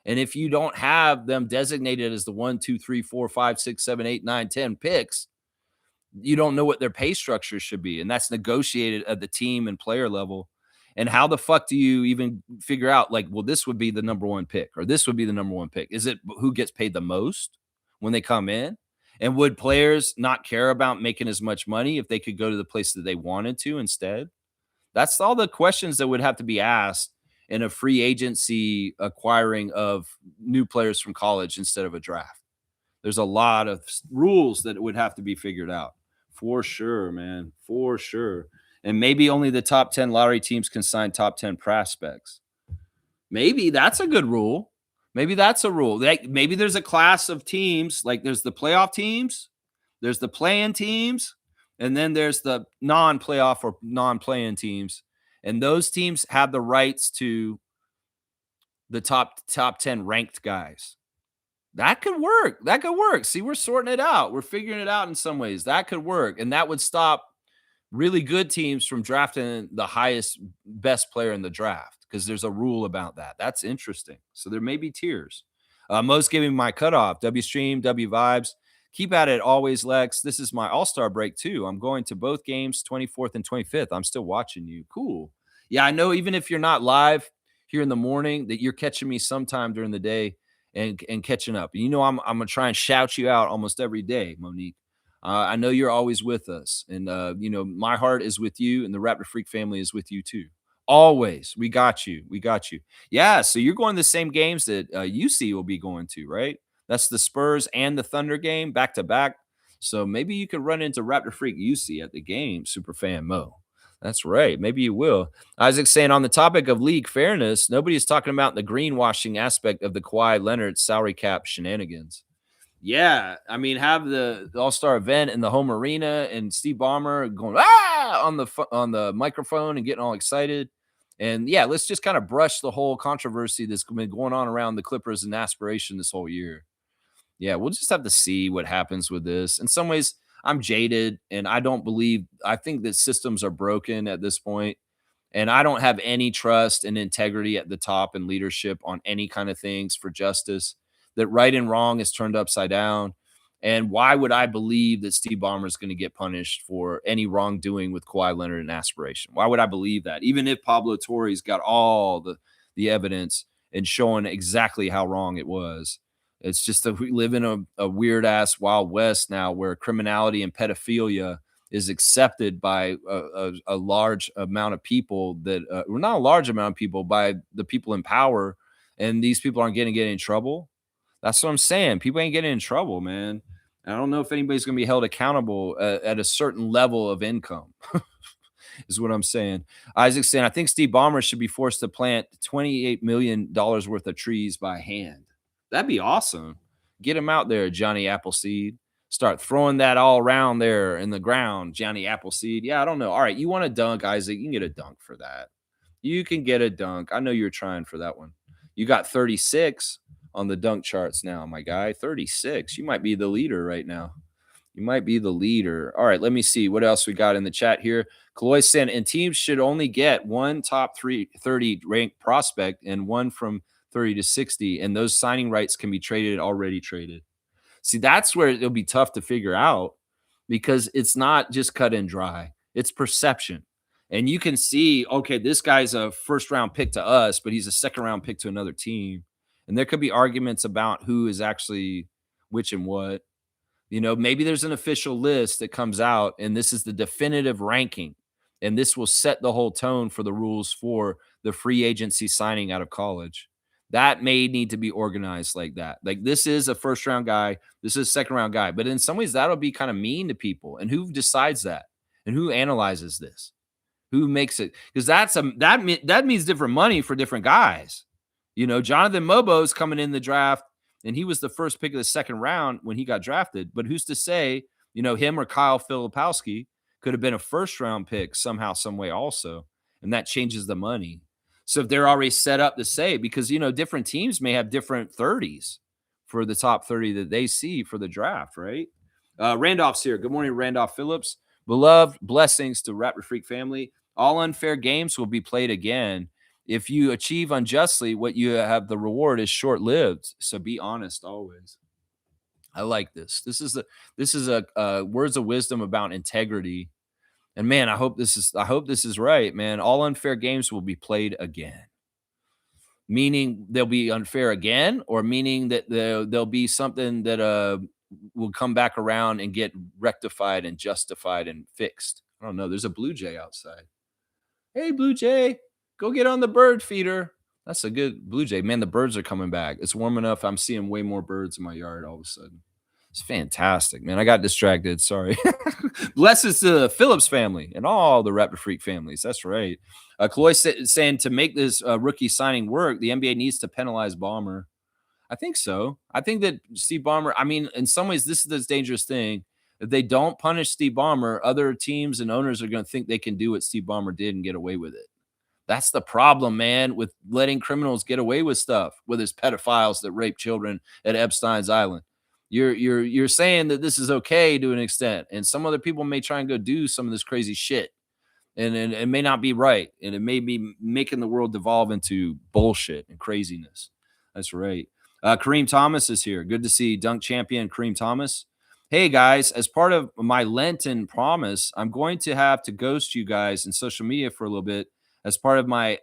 S1: And if you don't have them designated as the 1, 2, 3, 4, 5, 6, 7, 8, 9, 10 picks, you don't know what their pay structure should be. And that's negotiated at the team and player level. And how the fuck do you even figure out, like, well, this would be the number one pick, or this would be the number one pick? Is it who gets paid the most when they come in? And would players not care about making as much money if they could go to the place that they wanted to instead? That's all the questions that would have to be asked in a free agency acquiring of new players from college instead of a draft. There's a lot of rules that would have to be figured out. For sure, man. For sure. And maybe only the top 10 lottery teams can sign top 10 prospects. Maybe that's a good rule. Maybe that's a rule. Like, maybe there's a class of teams, like there's the playoff teams, there's the play-in teams, and then there's the non-playoff or non-play-in teams. And those teams have the rights to the top 10 ranked guys. That could work. That could work. See, we're sorting it out. We're figuring it out in some ways. That could work. And that would stop really good teams from drafting the highest, best player in the draft because there's a rule about that. That's interesting. So there may be tiers. Most giving my cutoff. W Stream, W Vibes. Keep at it always, Lex. This is my all-star break, too. I'm going to both games, 24th and 25th. I'm still watching you. Cool. Yeah, I know even if you're not live here in the morning, that you're catching me sometime during the day and catching up. You know, I'm gonna try and shout you out almost every day, Monique. I know you're always with us, and you know my heart is with you, and the Raptor Freak family is with you too. Always, we got you. We got you. Yeah. So you're going to the same games that UC will be going to, right? That's the Spurs and the Thunder game back to back. So maybe you could run into Raptor Freak UC at the game, Superfan Mo. That's right. Maybe you will. Isaac's saying on the topic of league fairness, nobody's talking about the greenwashing aspect of the Kawhi Leonard salary cap shenanigans. Yeah, I mean, have the All-Star event in the home arena and Steve Ballmer going on the microphone and getting all excited. And yeah, let's just kind of brush the whole controversy that's been going on around the Clippers and aspiration this whole year. Yeah, we'll just have to see what happens with this. In some ways, I'm jaded and I think that systems are broken at this point. And I don't have any trust and integrity at the top and leadership on any kind of things for justice. That right and wrong is turned upside down. And why would I believe that Steve Ballmer is going to get punished for any wrongdoing with Kawhi Leonard and aspiration? Why would I believe that? Even if Pablo Torre's got all the evidence and showing exactly how wrong it was. It's just that we live in a weird ass Wild West now where criminality and pedophilia is accepted by a large amount of people that well, not a large amount of people, by the people in power, and these people aren't getting in trouble. That's what I'm saying. People ain't getting in trouble, man. I don't know if anybody's going to be held accountable at a certain level of income. Is what I'm saying. Isaac's saying, I think Steve Ballmer should be forced to plant $28 million worth of trees by hand. That'd be awesome. Get him out there, Johnny Appleseed. Start throwing that all around there in the ground, Johnny Appleseed. Yeah, I don't know. All right, you want a dunk, Isaac? You can get a dunk for that. You can get a dunk. I know you're trying for that one. You got 36 on the dunk charts now, my guy. 36. You might be the leader right now. You might be the leader. All right, let me see what else we got in the chat here. Kaloy said, and teams should only get one top 30 ranked prospect and one from 30 to 60, and those signing rights can be already traded. See, that's where it'll be tough to figure out because it's not just cut and dry. It's perception. And you can see, okay, this guy's a first-round pick to us, but he's a second-round pick to another team. And there could be arguments about who is actually which and what. You know, maybe there's an official list that comes out, and this is the definitive ranking. And this will set the whole tone for the rules for the free agency signing out of college. That may need to be organized like that. Like, this is a first round guy, this is a second round guy. But in some ways, that'll be kind of mean to people. And who decides that? And who analyzes this? Who makes it? Because that means different money for different guys. You know, Jonathan Mobo's coming in the draft, and he was the first pick of the second round when he got drafted. But who's to say, you know, him or Kyle Filipowski could have been a first round pick somehow, some way also. And that changes the money. So if they're already set up to say, because, you know, different teams may have different 30s for the top 30 that they see for the draft, right? Randolph's here. Good morning, Randolph Phillips. Beloved, blessings to Raptor Freak family. All unfair games will be played again. If you achieve unjustly, what you have, the reward is short-lived. So be honest always. I like this. This is a words of wisdom about integrity. And man, I hope this is right, man. All unfair games will be played again. Meaning they'll be unfair again, or meaning that there'll be something that will come back around and get rectified and justified and fixed. I don't know. There's a blue jay outside. Hey, blue jay, go get on the bird feeder. That's a good blue jay. Man, the birds are coming back. It's warm enough. I'm seeing way more birds in my yard all of a sudden. It's fantastic, man. I got distracted. Sorry. Blessings to the Phillips family and all the Raptor Freak families. That's right. Chloe saying to make this rookie signing work, the NBA needs to penalize Ballmer. I think so. I think that Steve Ballmer, I mean, in some ways, this is the dangerous thing. If they don't punish Steve Ballmer, other teams and owners are going to think they can do what Steve Ballmer did and get away with it. That's the problem, man, with letting criminals get away with stuff, whether it's pedophiles that rape children at Epstein's Island. You're saying that this is okay to an extent, and some other people may try and go do some of this crazy shit, and it may not be right, and it may be making the world devolve into bullshit and craziness. That's right. Kareem Thomas is here. Good to see dunk champion Kareem Thomas. Hey guys, as part of my Lenten promise, I'm going to have to ghost you guys in social media for a little bit as part of my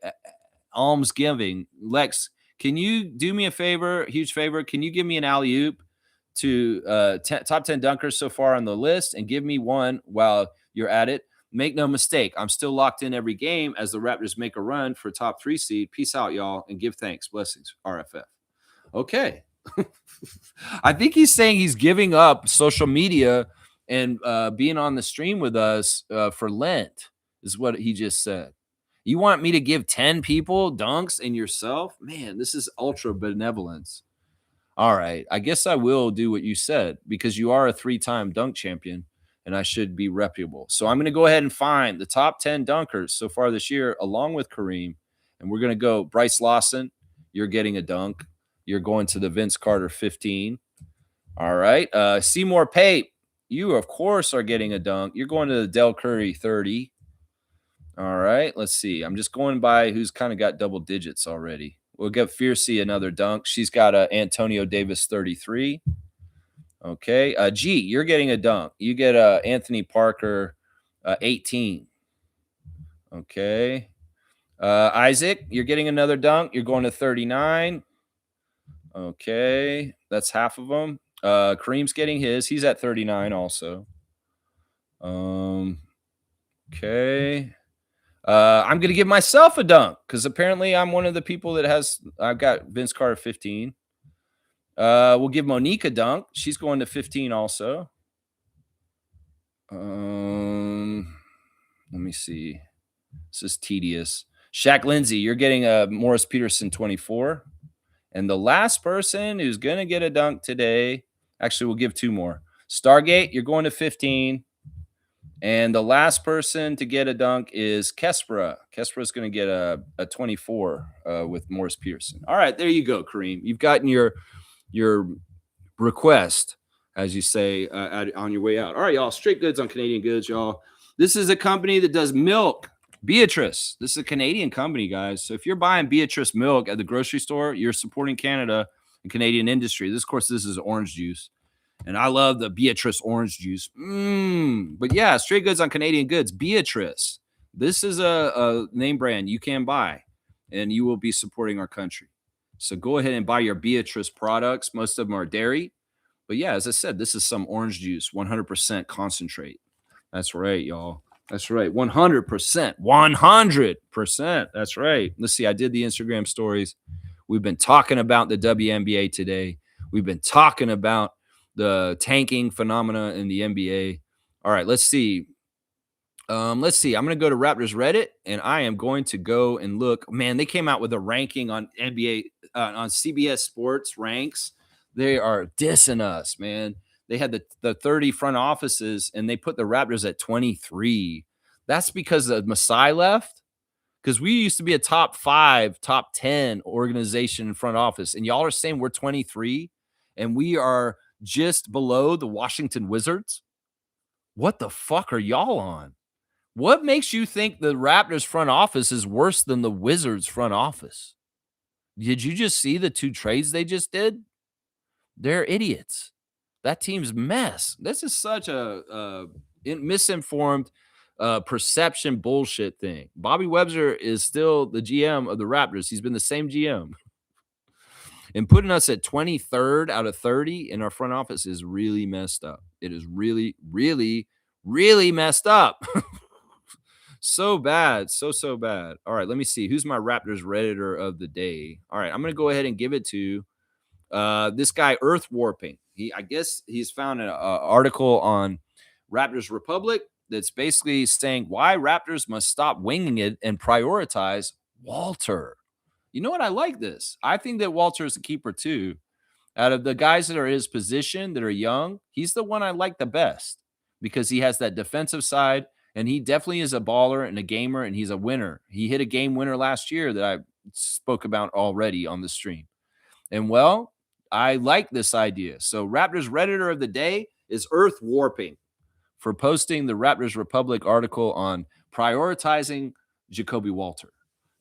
S1: almsgiving. Lex, can you do me a favor, huge favor? Can you give me an alley-oop to top 10 dunkers so far on the list and give me one while you're at it? Make no mistake, I'm still locked in every game as the Raptors make a run for top 3 seed. Peace out, y'all, and give thanks. Blessings, RFF. Okay. I think he's saying he's giving up social media and being on the stream with us for Lent is what he just said. You want me to give 10 people dunks and yourself? Man, this is ultra benevolence. All right. I guess I will do what you said because you are a 3-time dunk champion and I should be reputable. So I'm going to go ahead and find the top 10 dunkers so far this year along with Kareem. And we're going to go Bryce Lawson. You're getting a dunk. You're going to the Vince Carter 15. All right. Seymour Pape, you, of course, are getting a dunk. You're going to the Del Curry 30. All right. Let's see. I'm just going by who's kind of got double digits already. We'll give Fiercey another dunk. She's got a Antonio Davis 33. Okay. G, you're getting a dunk. You get Anthony Parker 18. Okay. Isaac, you're getting another dunk. You're going to 39. Okay, that's half of them. Kareem's getting his. He's at 39 also. Okay. I'm going to give myself a dunk because apparently I'm one of the people that I've got Vince Carter 15. We'll give Monique a dunk. She's going to 15 also. Let me see. This is tedious. Shaq Lindsay, you're getting a Morris Peterson 24. And the last person who's going to get a dunk today, actually, we'll give 2 more. Stargate, you're going to 15. And the last person to get a dunk is Kespera. Kespera's going to get a 24 with Morris Pearson. All right, there you go, Kareem. You've gotten your request, as you say, on your way out. All right, y'all, Straight Goods on Canadian Goods, y'all. This is a company that does milk. Beatrice. This is a Canadian company, guys. So if you're buying Beatrice milk at the grocery store, you're supporting Canada and Canadian industry. This, of course, this is orange juice. And I love the Beatrice orange juice. But yeah, Straight Goods on Canadian Goods. Beatrice. This is a name brand you can buy, and you will be supporting our country. So go ahead and buy your Beatrice products. Most of them are dairy. But yeah, as I said, this is some orange juice, 100% concentrate. That's right, y'all. That's right. 100%. 100%. That's right. Let's see. I did the Instagram stories. We've been talking about the WNBA today. We've been talking about the tanking phenomena in the NBA. All right. Let's see. I'm going to go to Raptors Reddit, and I am going to go and look. Man, they came out with a ranking on NBA, on CBS Sports ranks. They are dissing us, man. They had the 30 front offices, and they put the Raptors at 23. That's because of Masai left, because we used to be a top 5, top 10 organization in front office, and y'all are saying we're 23, and we are just below the Washington Wizards? What the fuck are y'all on? What makes you think the Raptors front office is worse than the Wizards front office? Did you just see the 2 trades they just did? They're idiots. That team's mess. This is such a misinformed perception bullshit thing. Bobby Webster is still the GM of the Raptors. He's been the same GM. And putting us at 23rd out of 30 in our front office is really messed up. It is really, really, really messed up. So bad. So bad. All right, let me see. Who's my Raptors Redditor of the day? All right, I'm going to go ahead and give it to this guy, Earth Warping. I guess he's found an article on Raptors Republic that's basically saying why Raptors must stop winging it and prioritize Walter. You know what? I like this. I think that Walter is a keeper too. Out of the guys that are his position that are young, he's the one I like the best because he has that defensive side and he definitely is a baller and a gamer and he's a winner. He hit a game winner last year that I spoke about already on the stream. And well, I like this idea. So Raptors Redditor of the day is Earth Warping for posting the Raptors Republic article on prioritizing Jacoby Walter.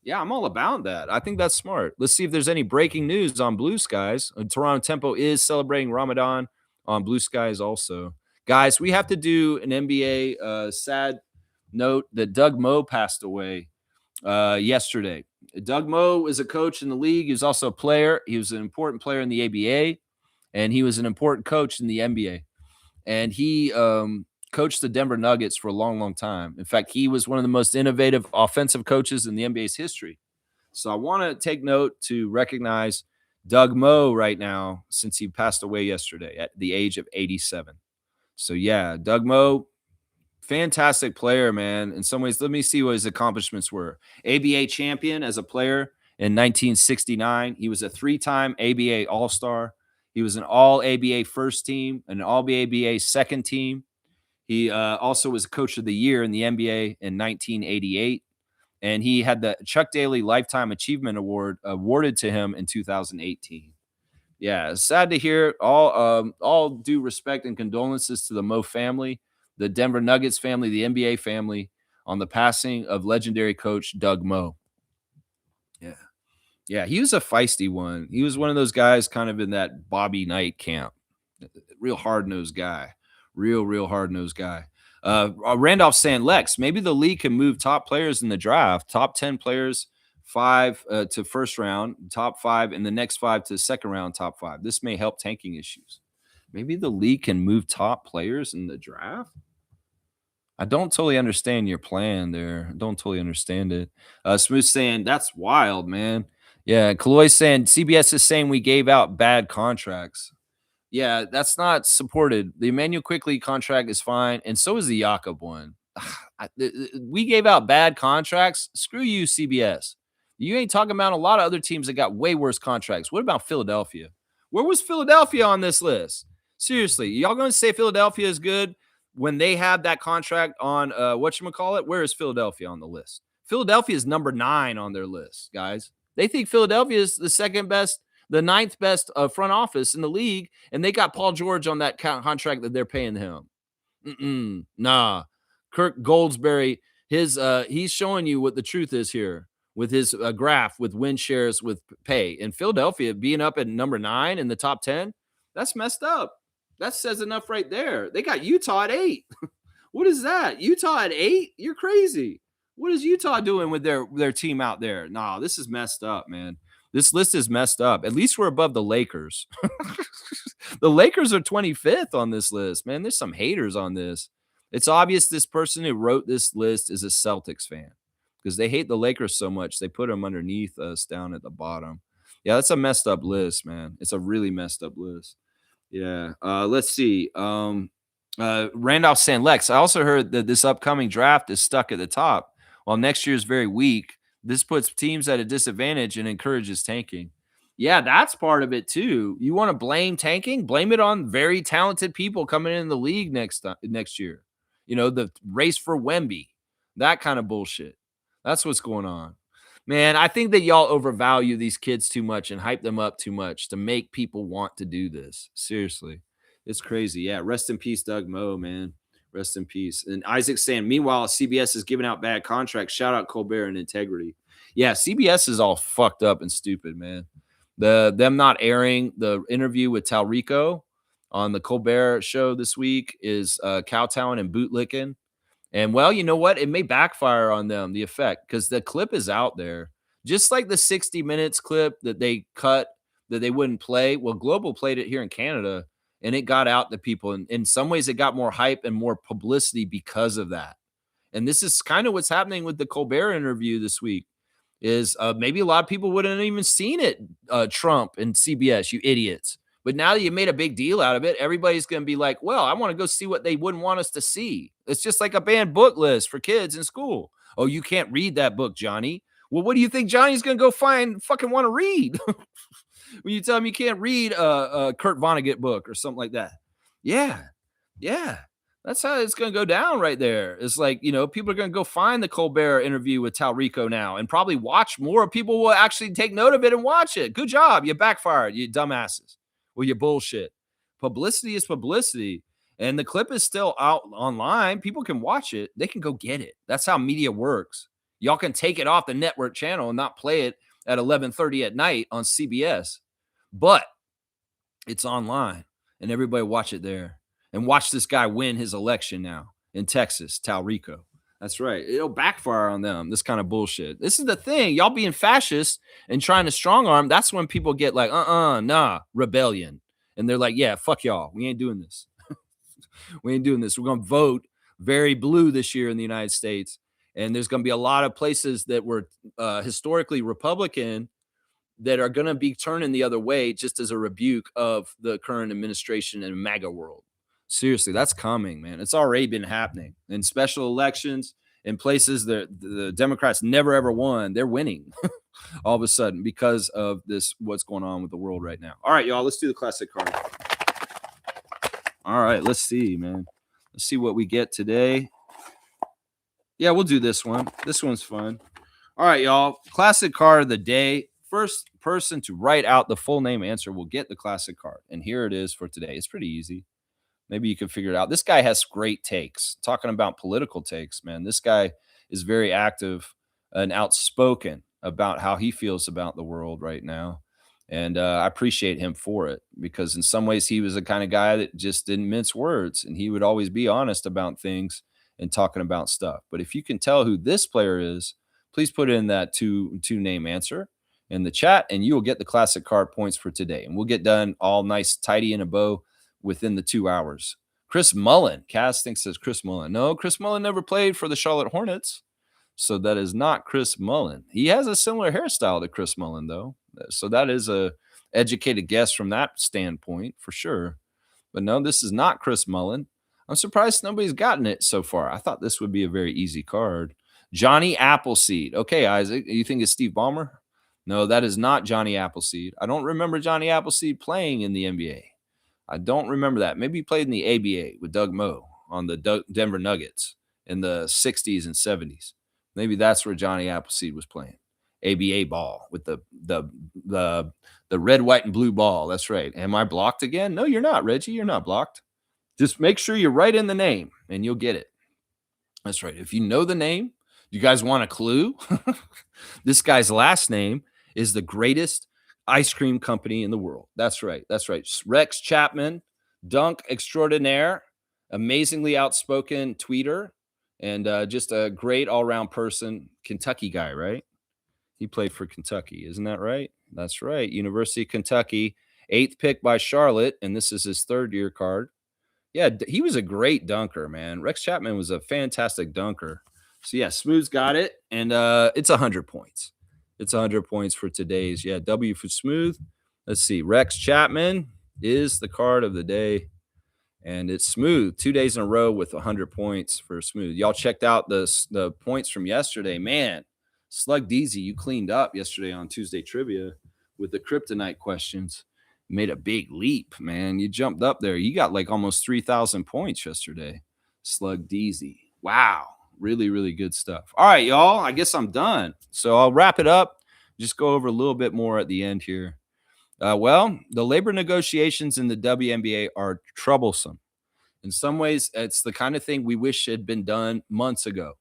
S1: Yeah, I'm all about that. I think that's smart. Let's see if there's any breaking news on Blue Skies. Toronto Tempo is celebrating Ramadan on Blue Skies also. Guys, we have to do an NBA sad note that Doug Moe passed away yesterday. Doug Moe is a coach in the league. He was also a player. He was an important player in the ABA, and he was an important coach in the NBA. And he coached the Denver Nuggets for a long, long time. In fact, he was one of the most innovative offensive coaches in the NBA's history. So I want to take note to recognize Doug Moe right now since he passed away yesterday at the age of 87. So yeah, Doug Moe, fantastic player, man. In some ways, let me see what his accomplishments were. ABA champion as a player in 1969. He was a three-time ABA All-Star. He was an All-ABA first team, an All-ABA second team. He also was Coach of the Year in the NBA in 1988. And he had the Chuck Daly Lifetime Achievement Award awarded to him in 2018. Yeah, sad to hear. All due respect and condolences to the Moe family, the Denver Nuggets family, the NBA family on the passing of legendary coach Doug Moe. Yeah. Yeah, he was a feisty one. He was one of those guys kind of in that Bobby Knight camp. Real hard-nosed guy. Real hard-nosed guy. Randolph saying, Lex, maybe the league can move top players in the draft, top 10 players, 5 to first round, top 5, and the next 5 to second round, top 5. This may help tanking issues. Maybe the league can move top players in the draft? I don't totally understand your plan there. I don't totally understand it. Smooth saying, that's wild, man. Yeah, Kaloy saying, CBS is saying we gave out bad contracts. Yeah, that's not supported. The Emmanuel Quickley contract is fine, and so is the Jakob one. We gave out bad contracts. Screw you, CBS. You ain't talking about a lot of other teams that got way worse contracts. What about Philadelphia? Where was Philadelphia on this list? Seriously, y'all going to say Philadelphia is good when they have that contract on whatchamacallit? Where is Philadelphia on the list? Philadelphia is number 9 on their list, guys. They think Philadelphia is the second best, the 9th best front office in the league, and they got Paul George on that contract that they're paying him. Nah. Kirk Goldsberry, he's showing you what the truth is here with his graph with win shares with pay. And Philadelphia being up at number 9 in the top 10, that's messed up. That says enough right there. They got Utah at 8. What is that? Utah at 8? You're crazy. What is Utah doing with their team out there? Nah, this is messed up, man. This list is messed up. At least we're above the Lakers. The Lakers are 25th on this list, man. There's some haters on this. It's obvious this person who wrote this list is a Celtics fan because they hate the Lakers so much. They put them underneath us down at the bottom. Yeah, that's a messed up list, man. It's a really messed up list. Yeah. Let's see. Randolph saying, Lex, I also heard that this upcoming draft is stuck at the top. While next year is very weak, this puts teams at a disadvantage and encourages tanking. Yeah, that's part of it too. You want to blame tanking? Blame it on very talented people coming in the league next year. You know, the race for Wemby, that kind of bullshit. That's what's going on. Man, I think that y'all overvalue these kids too much and hype them up too much to make people want to do this. Seriously. It's crazy. Yeah, rest in peace, Doug Moe, man. Rest in peace. And Isaac's saying, meanwhile, CBS is giving out bad contracts. Shout out Colbert and Integrity. Yeah, CBS is all fucked up and stupid, man. Them not airing the interview with Talrico on the Colbert show this week is kowtowing and bootlicking. And, well, you know what? It may backfire on them, the effect, because the clip is out there. Just like the 60 Minutes clip that they cut that they wouldn't play. Well, Global played it here in Canada, and it got out to people. And in some ways, it got more hype and more publicity because of that. And this is kind of what's happening with the Colbert interview this week. Is maybe a lot of people wouldn't have even seen it, Trump and CBS, you idiots. But now that you made a big deal out of it, everybody's going to be like, well, I want to go see what they wouldn't want us to see. It's just like a banned book list for kids in school. Oh, you can't read that book, Johnny. Well, what do you think Johnny's going to go fucking want to read? When you tell him you can't read a Kurt Vonnegut book or something like that. Yeah. Yeah. That's how it's going to go down right there. It's like, people are going to go find the Colbert interview with Talrico now and probably watch more. People will actually take note of it and watch it. Good job. You backfired, you dumbasses. Well, you bullshit. Publicity is publicity. And the clip is still out online. People can watch it. They can go get it. That's how media works. Y'all can take it off the network channel and not play it at 11:30 at night on CBS. But it's online and everybody watch it there. And watch this guy win his election now in Texas, Talrico. That's right. It'll backfire on them, this kind of bullshit. This is the thing. Y'all being fascist and trying to strong arm, that's when people get like, nah, rebellion. And they're like, yeah, fuck y'all. We ain't doing this. We ain't doing this. We're going to vote very blue this year in the United States. And there's going to be a lot of places that were historically Republican that are going to be turning the other way just as a rebuke of the current administration and MAGA world. Seriously, that's coming, man. It's already been happening in special elections in places that the Democrats never ever won. They're winning all of a sudden because of this, what's going on with the world right now. All right, y'all, let's do the classic card. All right, let's see, man. Let's see what we get today. Yeah, we'll do this one. This one's fun. All right, y'all. Classic card of the day. First person to write out the full name answer will get the classic card. And here it is for today. It's pretty easy. Maybe you can figure it out. This guy has great takes. Talking about political takes, man. This guy is very active and outspoken about how he feels about the world right now. And I appreciate him for it because in some ways he was the kind of guy that just didn't mince words and he would always be honest about things and talking about stuff. But if you can tell who this player is, please put in that two name answer in the chat and you will get the classic card points for today. And we'll get done all nice, tidy in a bow within the 2 hours. Chris Mullin. Cass thinks it's Chris Mullin. No, Chris Mullin never played for the Charlotte Hornets. So that is not Chris Mullin. He has a similar hairstyle to Chris Mullin, though. So that is a educated guess from that standpoint, for sure. But no, this is not Chris Mullin. I'm surprised nobody's gotten it so far. I thought this would be a very easy card. Johnny Appleseed. Okay, Isaac, you think it's Steve Ballmer? No, that is not Johnny Appleseed. I don't remember Johnny Appleseed playing in the NBA. I don't remember that. Maybe he played in the ABA with Doug Moe on the Denver Nuggets in the 60s and 70s. Maybe that's where Johnny Appleseed was playing. ABA ball with the red, white, and blue ball. That's right. Am I blocked again? No, you're not, Reggie. You're not blocked. Just make sure you write in the name and you'll get it. That's right. If you know the name, you guys want a clue? This guy's last name is the greatest ice cream company in the world. That's right. That's right. Rex Chapman, dunk extraordinaire, amazingly outspoken tweeter, and just a great all-around person. Kentucky guy, right? He played for Kentucky. Isn't that right? That's right. University of Kentucky, 8th pick by Charlotte, and this is his third-year card. Yeah, he was a great dunker, man. Rex Chapman was a fantastic dunker. So, yeah, Smooth's got it, and it's 100 points. It's 100 points for today's. Yeah, W for Smooth. Let's see. Rex Chapman is the card of the day. And it's Smooth. 2 days in a row with 100 points for Smooth. Y'all checked out the points from yesterday. Man, Slug Deezy, you cleaned up yesterday on Tuesday Trivia with the kryptonite questions. Made a big leap, man. You jumped up there. You got like almost 3,000 points yesterday. Slug Deezy. Wow. Really, really good stuff. All right, y'all. I guess I'm done. So I'll wrap it up. Just go over a little bit more at the end here. Well, the labor negotiations in the WNBA are troublesome. In some ways, it's the kind of thing we wish had been done months ago,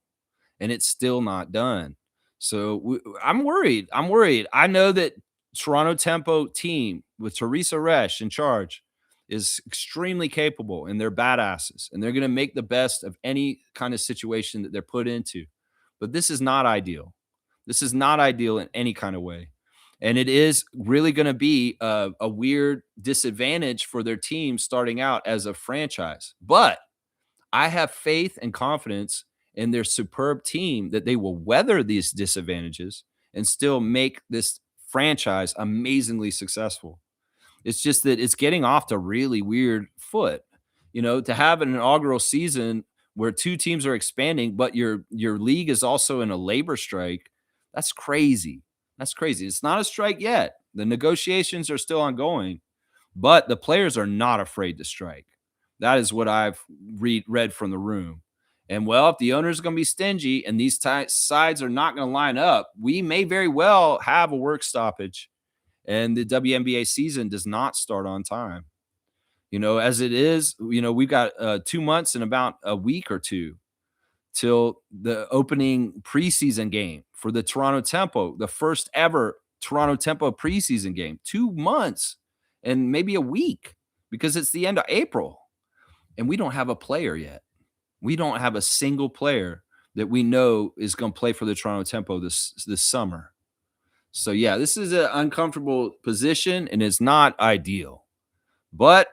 S1: and it's still not done. So I'm worried. I know that Toronto Tempo team with Teresa Resch in charge is extremely capable and they're badasses and they're going to make the best of any kind of situation that they're put into. But this is not ideal. This is not ideal in any kind of way. And it is really going to be a weird disadvantage for their team starting out as a franchise. But I have faith and confidence in their superb team that they will weather these disadvantages and still make this franchise amazingly successful. It's just that it's getting off to really weird foot. To have an inaugural season where two teams are expanding, but your league is also in a labor strike. That's crazy. That's crazy. It's not a strike yet. The negotiations are still ongoing, but the players are not afraid to strike. That is what I've read from the room. And well, if the owners are going to be stingy and these sides are not going to line up, we may very well have a work stoppage, and the WNBA season does not start on time. As it is, we've got 2 months and about a week or two till the opening preseason game for the Toronto Tempo, the first ever Toronto Tempo preseason game. 2 months and maybe a week because it's the end of April and we don't have a player yet. We don't have a single player that we know is going to play for the Toronto Tempo this summer. So yeah, this is an uncomfortable position and it's not ideal. But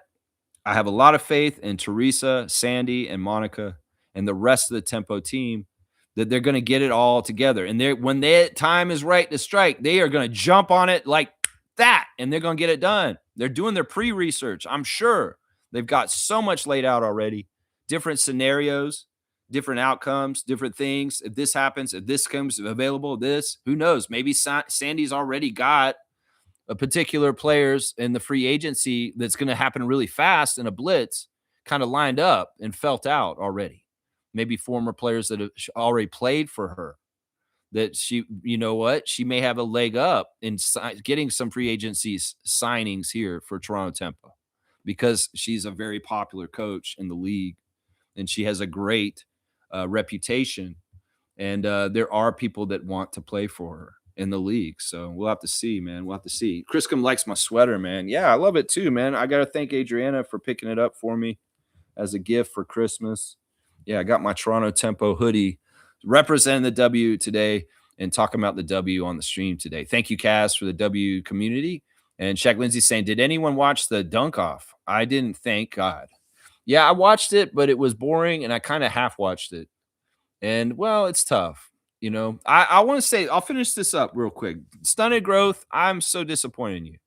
S1: I have a lot of faith in Teresa, Sandy, and Monica and the rest of the Tempo team that they're going to get it all together. And when their time is right to strike, they are going to jump on it like that, and they're going to get it done. They're doing their pre-research, I'm sure. They've got so much laid out already, different scenarios, different outcomes, different things. If this happens, if this comes available, who knows? Maybe Sandy's already got a particular players in the free agency that's going to happen really fast in a blitz kind of lined up and felt out already. Maybe former players that have already played for her that she may have a leg up in getting some free agency signings here for Toronto Tempo because she's a very popular coach in the league and she has a great reputation. And there are people that want to play for her in the league. So we'll have to see, man. We'll have to see. Chriscom likes my sweater, man. Yeah, I love it too, man. I got to thank Adriana for picking it up for me as a gift for Christmas. Yeah, I got my Toronto Tempo hoodie representing the W today and talking about the W on the stream today. Thank you, Kaz, for the W community. And Shaq Lindsay saying, did anyone watch the dunk off? I didn't, thank God. Yeah, I watched it, but it was boring and I kind of half watched it. And well, it's tough. I want to say, I'll finish this up real quick. Stunted Growth, I'm so disappointed in you.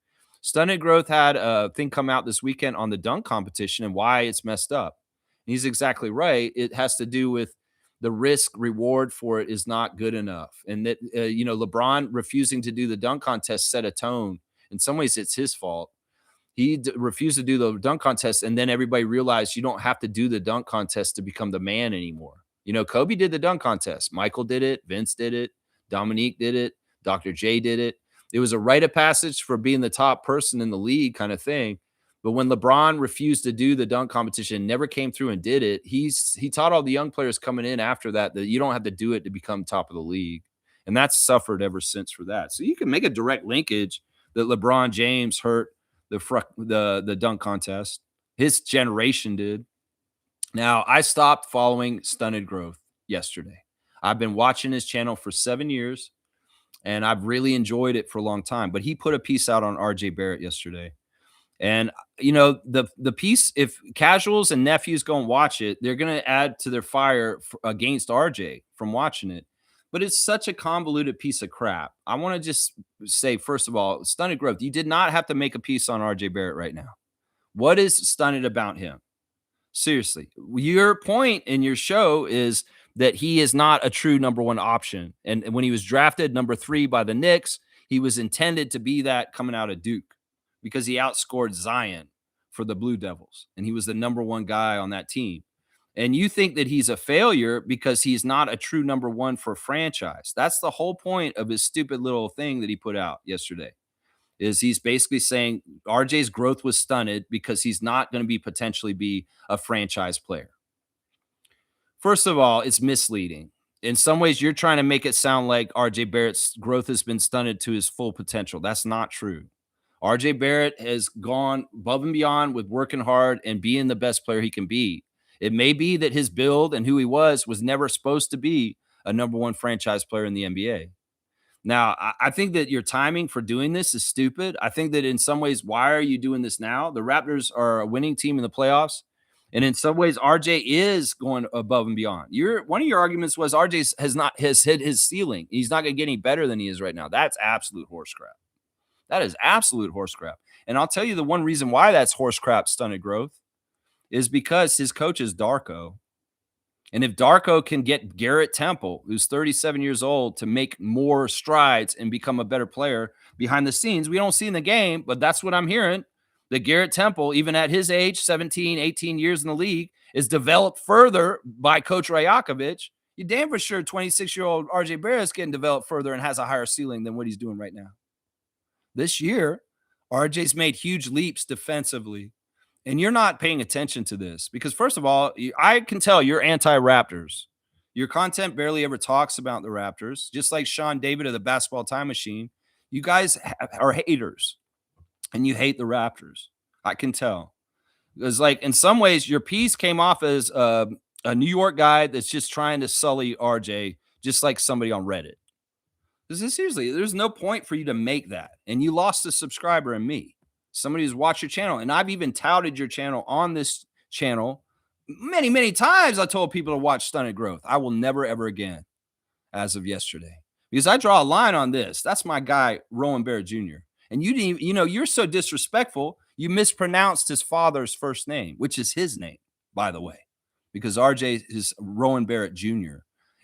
S1: Stunted Growth had a thing come out this weekend on the dunk competition and why it's messed up. And he's exactly right. It has to do with the risk reward for it is not good enough. And that, LeBron refusing to do the dunk contest set a tone. In some ways, it's his fault. He refused to do the dunk contest, and then everybody realized you don't have to do the dunk contest to become the man anymore. Kobe did the dunk contest. Michael did it. Vince did it. Dominique did it. Dr. J did it. It was a rite of passage for being the top person in the league kind of thing. But when LeBron refused to do the dunk competition, never came through and did it, he taught all the young players coming in after that you don't have to do it to become top of the league. And that's suffered ever since for that. So you can make a direct linkage that LeBron James hurt the dunk contest. His generation did. Now, I stopped following Stunted Growth yesterday. I've been watching his channel for 7 years, and I've really enjoyed it for a long time. But he put a piece out on RJ Barrett yesterday. And, the piece, if casuals and nephews go and watch it, they're going to add to their fire against RJ from watching it. But it's such a convoluted piece of crap. I want to just say, first of all, Stunted Growth, you did not have to make a piece on RJ Barrett right now. What is stunted about him? Seriously, your point in your show is that he is not a true number one option. And when he was drafted number 3 by the Knicks, he was intended to be that coming out of Duke because he outscored Zion for the Blue Devils. And he was the number 1 guy on that team. And you think that he's a failure because he's not a true number 1 for a franchise. That's the whole point of his stupid little thing that he put out yesterday. Is he's basically saying RJ's growth was stunted because he's not going to potentially be a franchise player. First of all, it's misleading. In some ways, you're trying to make it sound like RJ Barrett's growth has been stunted to his full potential. That's not true. RJ Barrett has gone above and beyond with working hard and being the best player he can be. It may be that his build and who he was never supposed to be a number 1 franchise player in the NBA. Now, I think that your timing for doing this is stupid. I think that in some ways, why are you doing this now? The Raptors are a winning team in the playoffs. And in some ways, RJ is going above and beyond. One of your arguments was RJ has hit his ceiling. He's not going to get any better than he is right now. That's absolute horse crap. That is absolute horse crap. And I'll tell you the one reason why that's horse crap stunted growth is because his coach is Darko. And if Darko can get Garrett Temple, who's 37 years old, to make more strides and become a better player behind the scenes, we don't see in the game, but that's what I'm hearing, that Garrett Temple, even at his age, 17, 18 years in the league, is developed further by Coach Rajakovic. You damn for sure 26-year-old RJ Barrett is getting developed further and has a higher ceiling than what he's doing right now. This year, RJ's made huge leaps defensively. And you're not paying attention to this because, first of all, I can tell you're anti-Raptors. Your content barely ever talks about the Raptors, just like Sean David of the Basketball Time Machine. You guys are haters, and you hate the Raptors. I can tell. Because, like, in some ways, your piece came off as a New York guy that's just trying to sully RJ, just like somebody on Reddit. Seriously, there's no point for you to make that. And you lost a subscriber in me. Somebody who's watched your channel. And I've even touted your channel on this channel many, many times. I told people to watch Stunted Growth. I will never, ever again as of yesterday. Because I draw a line on this. That's my guy, Rowan Barrett Jr. And you didn't even, you're so disrespectful, you mispronounced his father's first name, which is his name, by the way. Because RJ is Rowan Barrett Jr.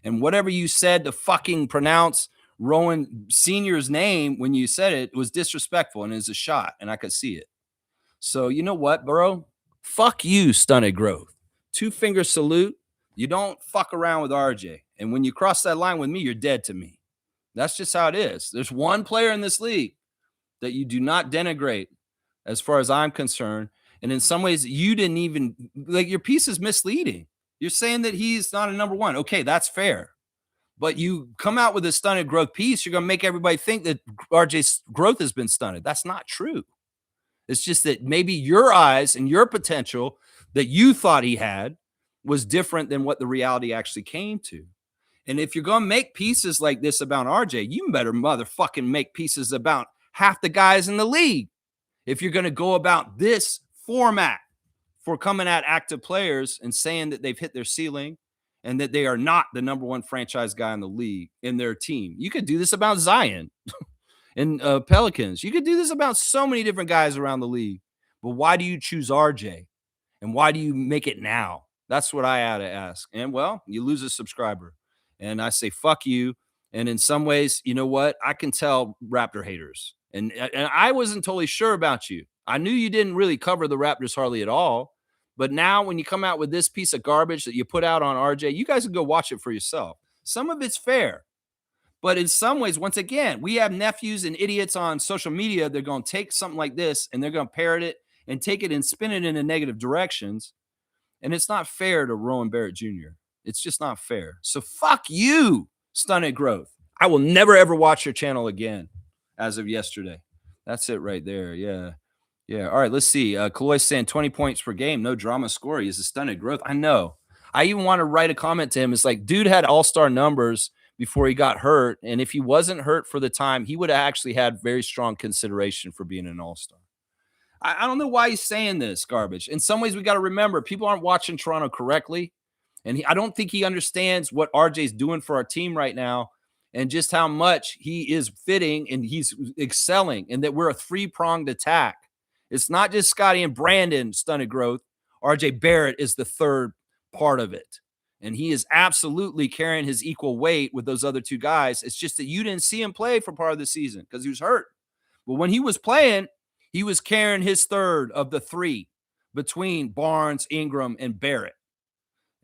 S1: And whatever you said to fucking pronounce Rowan Sr.'s name when you said it was disrespectful and it was a shot, and I could see it. So you know what, bro? Fuck you, Stunted Growth. 2-finger salute. You don't fuck around with RJ. And when you cross that line with me, you're dead to me. That's just how it is. There's one player in this league that you do not denigrate as far as I'm concerned. And in some ways, you didn't even, like, your piece is misleading. You're saying that he's not a number one. Okay, that's fair. But you come out with a stunted growth piece, you're going to make everybody think that RJ's growth has been stunted. That's not true. It's just that maybe your eyes and your potential that you thought he had was different than what the reality actually came to. And if you're going to make pieces like this about RJ, you better motherfucking make pieces about half the guys in the league. If you're going to go about this format for coming at active players and saying that they've hit their ceiling, and that they are not the number one franchise guy in the league in their team. You could do this about Zion and Pelicans. You could do this about so many different guys around the league. But why do you choose RJ? And why do you make it now? That's what I had to ask. And, well, you lose a subscriber. And I say, fuck you. And in some ways, you know what? I can tell Raptor haters. And I wasn't totally sure about you. I knew you didn't really cover the Raptors hardly at all. But now when you come out with this piece of garbage that you put out on RJ, you guys can go watch it for yourself. Some of it's fair. But in some ways, once again, we have nephews and idiots on social media. They're going to take something like this and they're going to parrot it and take it and spin it in a negative directions. And it's not fair to Rowan Barrett Jr. It's just not fair. So fuck you, Stunted Growth. I will never, ever watch your channel again as of yesterday. That's it right there. Yeah. Yeah. All right. Let's see. Kaloy saying 20 points per game. No drama score. He is a Stunted Growth. I know. I even want to write a comment to him. It's like, dude had all-star numbers before he got hurt. And if he wasn't hurt for the time, he would have actually had very strong consideration for being an all-star. I don't know why he's saying this garbage. In some ways, we got to remember people aren't watching Toronto correctly. And I don't think he understands what RJ's doing for our team right now and just how much he is fitting and he's excelling and that we're a three-pronged attack. It's not just Scotty and Brandon Stunted Growth. RJ Barrett is the third part of it. And he is absolutely carrying his equal weight with those other two guys. It's just that you didn't see him play for part of the season because he was hurt. But when he was playing, he was carrying his third of the three between Barnes, Ingram, and Barrett.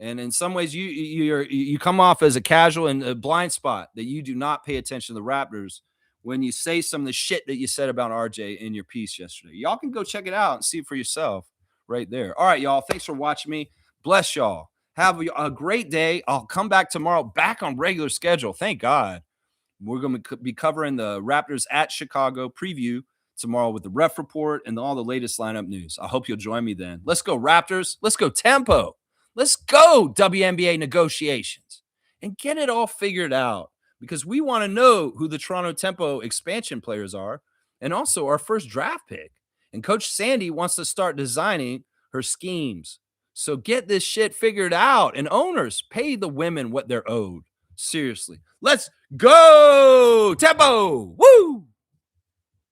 S1: And in some ways, you come off as a casual and a blind spot that you do not pay attention to the Raptors when you say some of the shit that you said about RJ in your piece yesterday. Y'all can go check it out and see it for yourself right there. All right, y'all. Thanks for watching me. Bless y'all. Have a great day. I'll come back tomorrow, back on regular schedule. Thank God. We're going to be covering the Raptors at Chicago preview tomorrow with the ref report and all the latest lineup news. I hope you'll join me then. Let's go, Raptors. Let's go, Tempo. Let's go, WNBA negotiations. And get it all figured out because we want to know who the Toronto Tempo expansion players are and also our first draft pick. And Coach Sandy wants to start designing her schemes. So get this shit figured out. And owners, pay the women what they're owed. Seriously. Let's go. Tempo. Woo.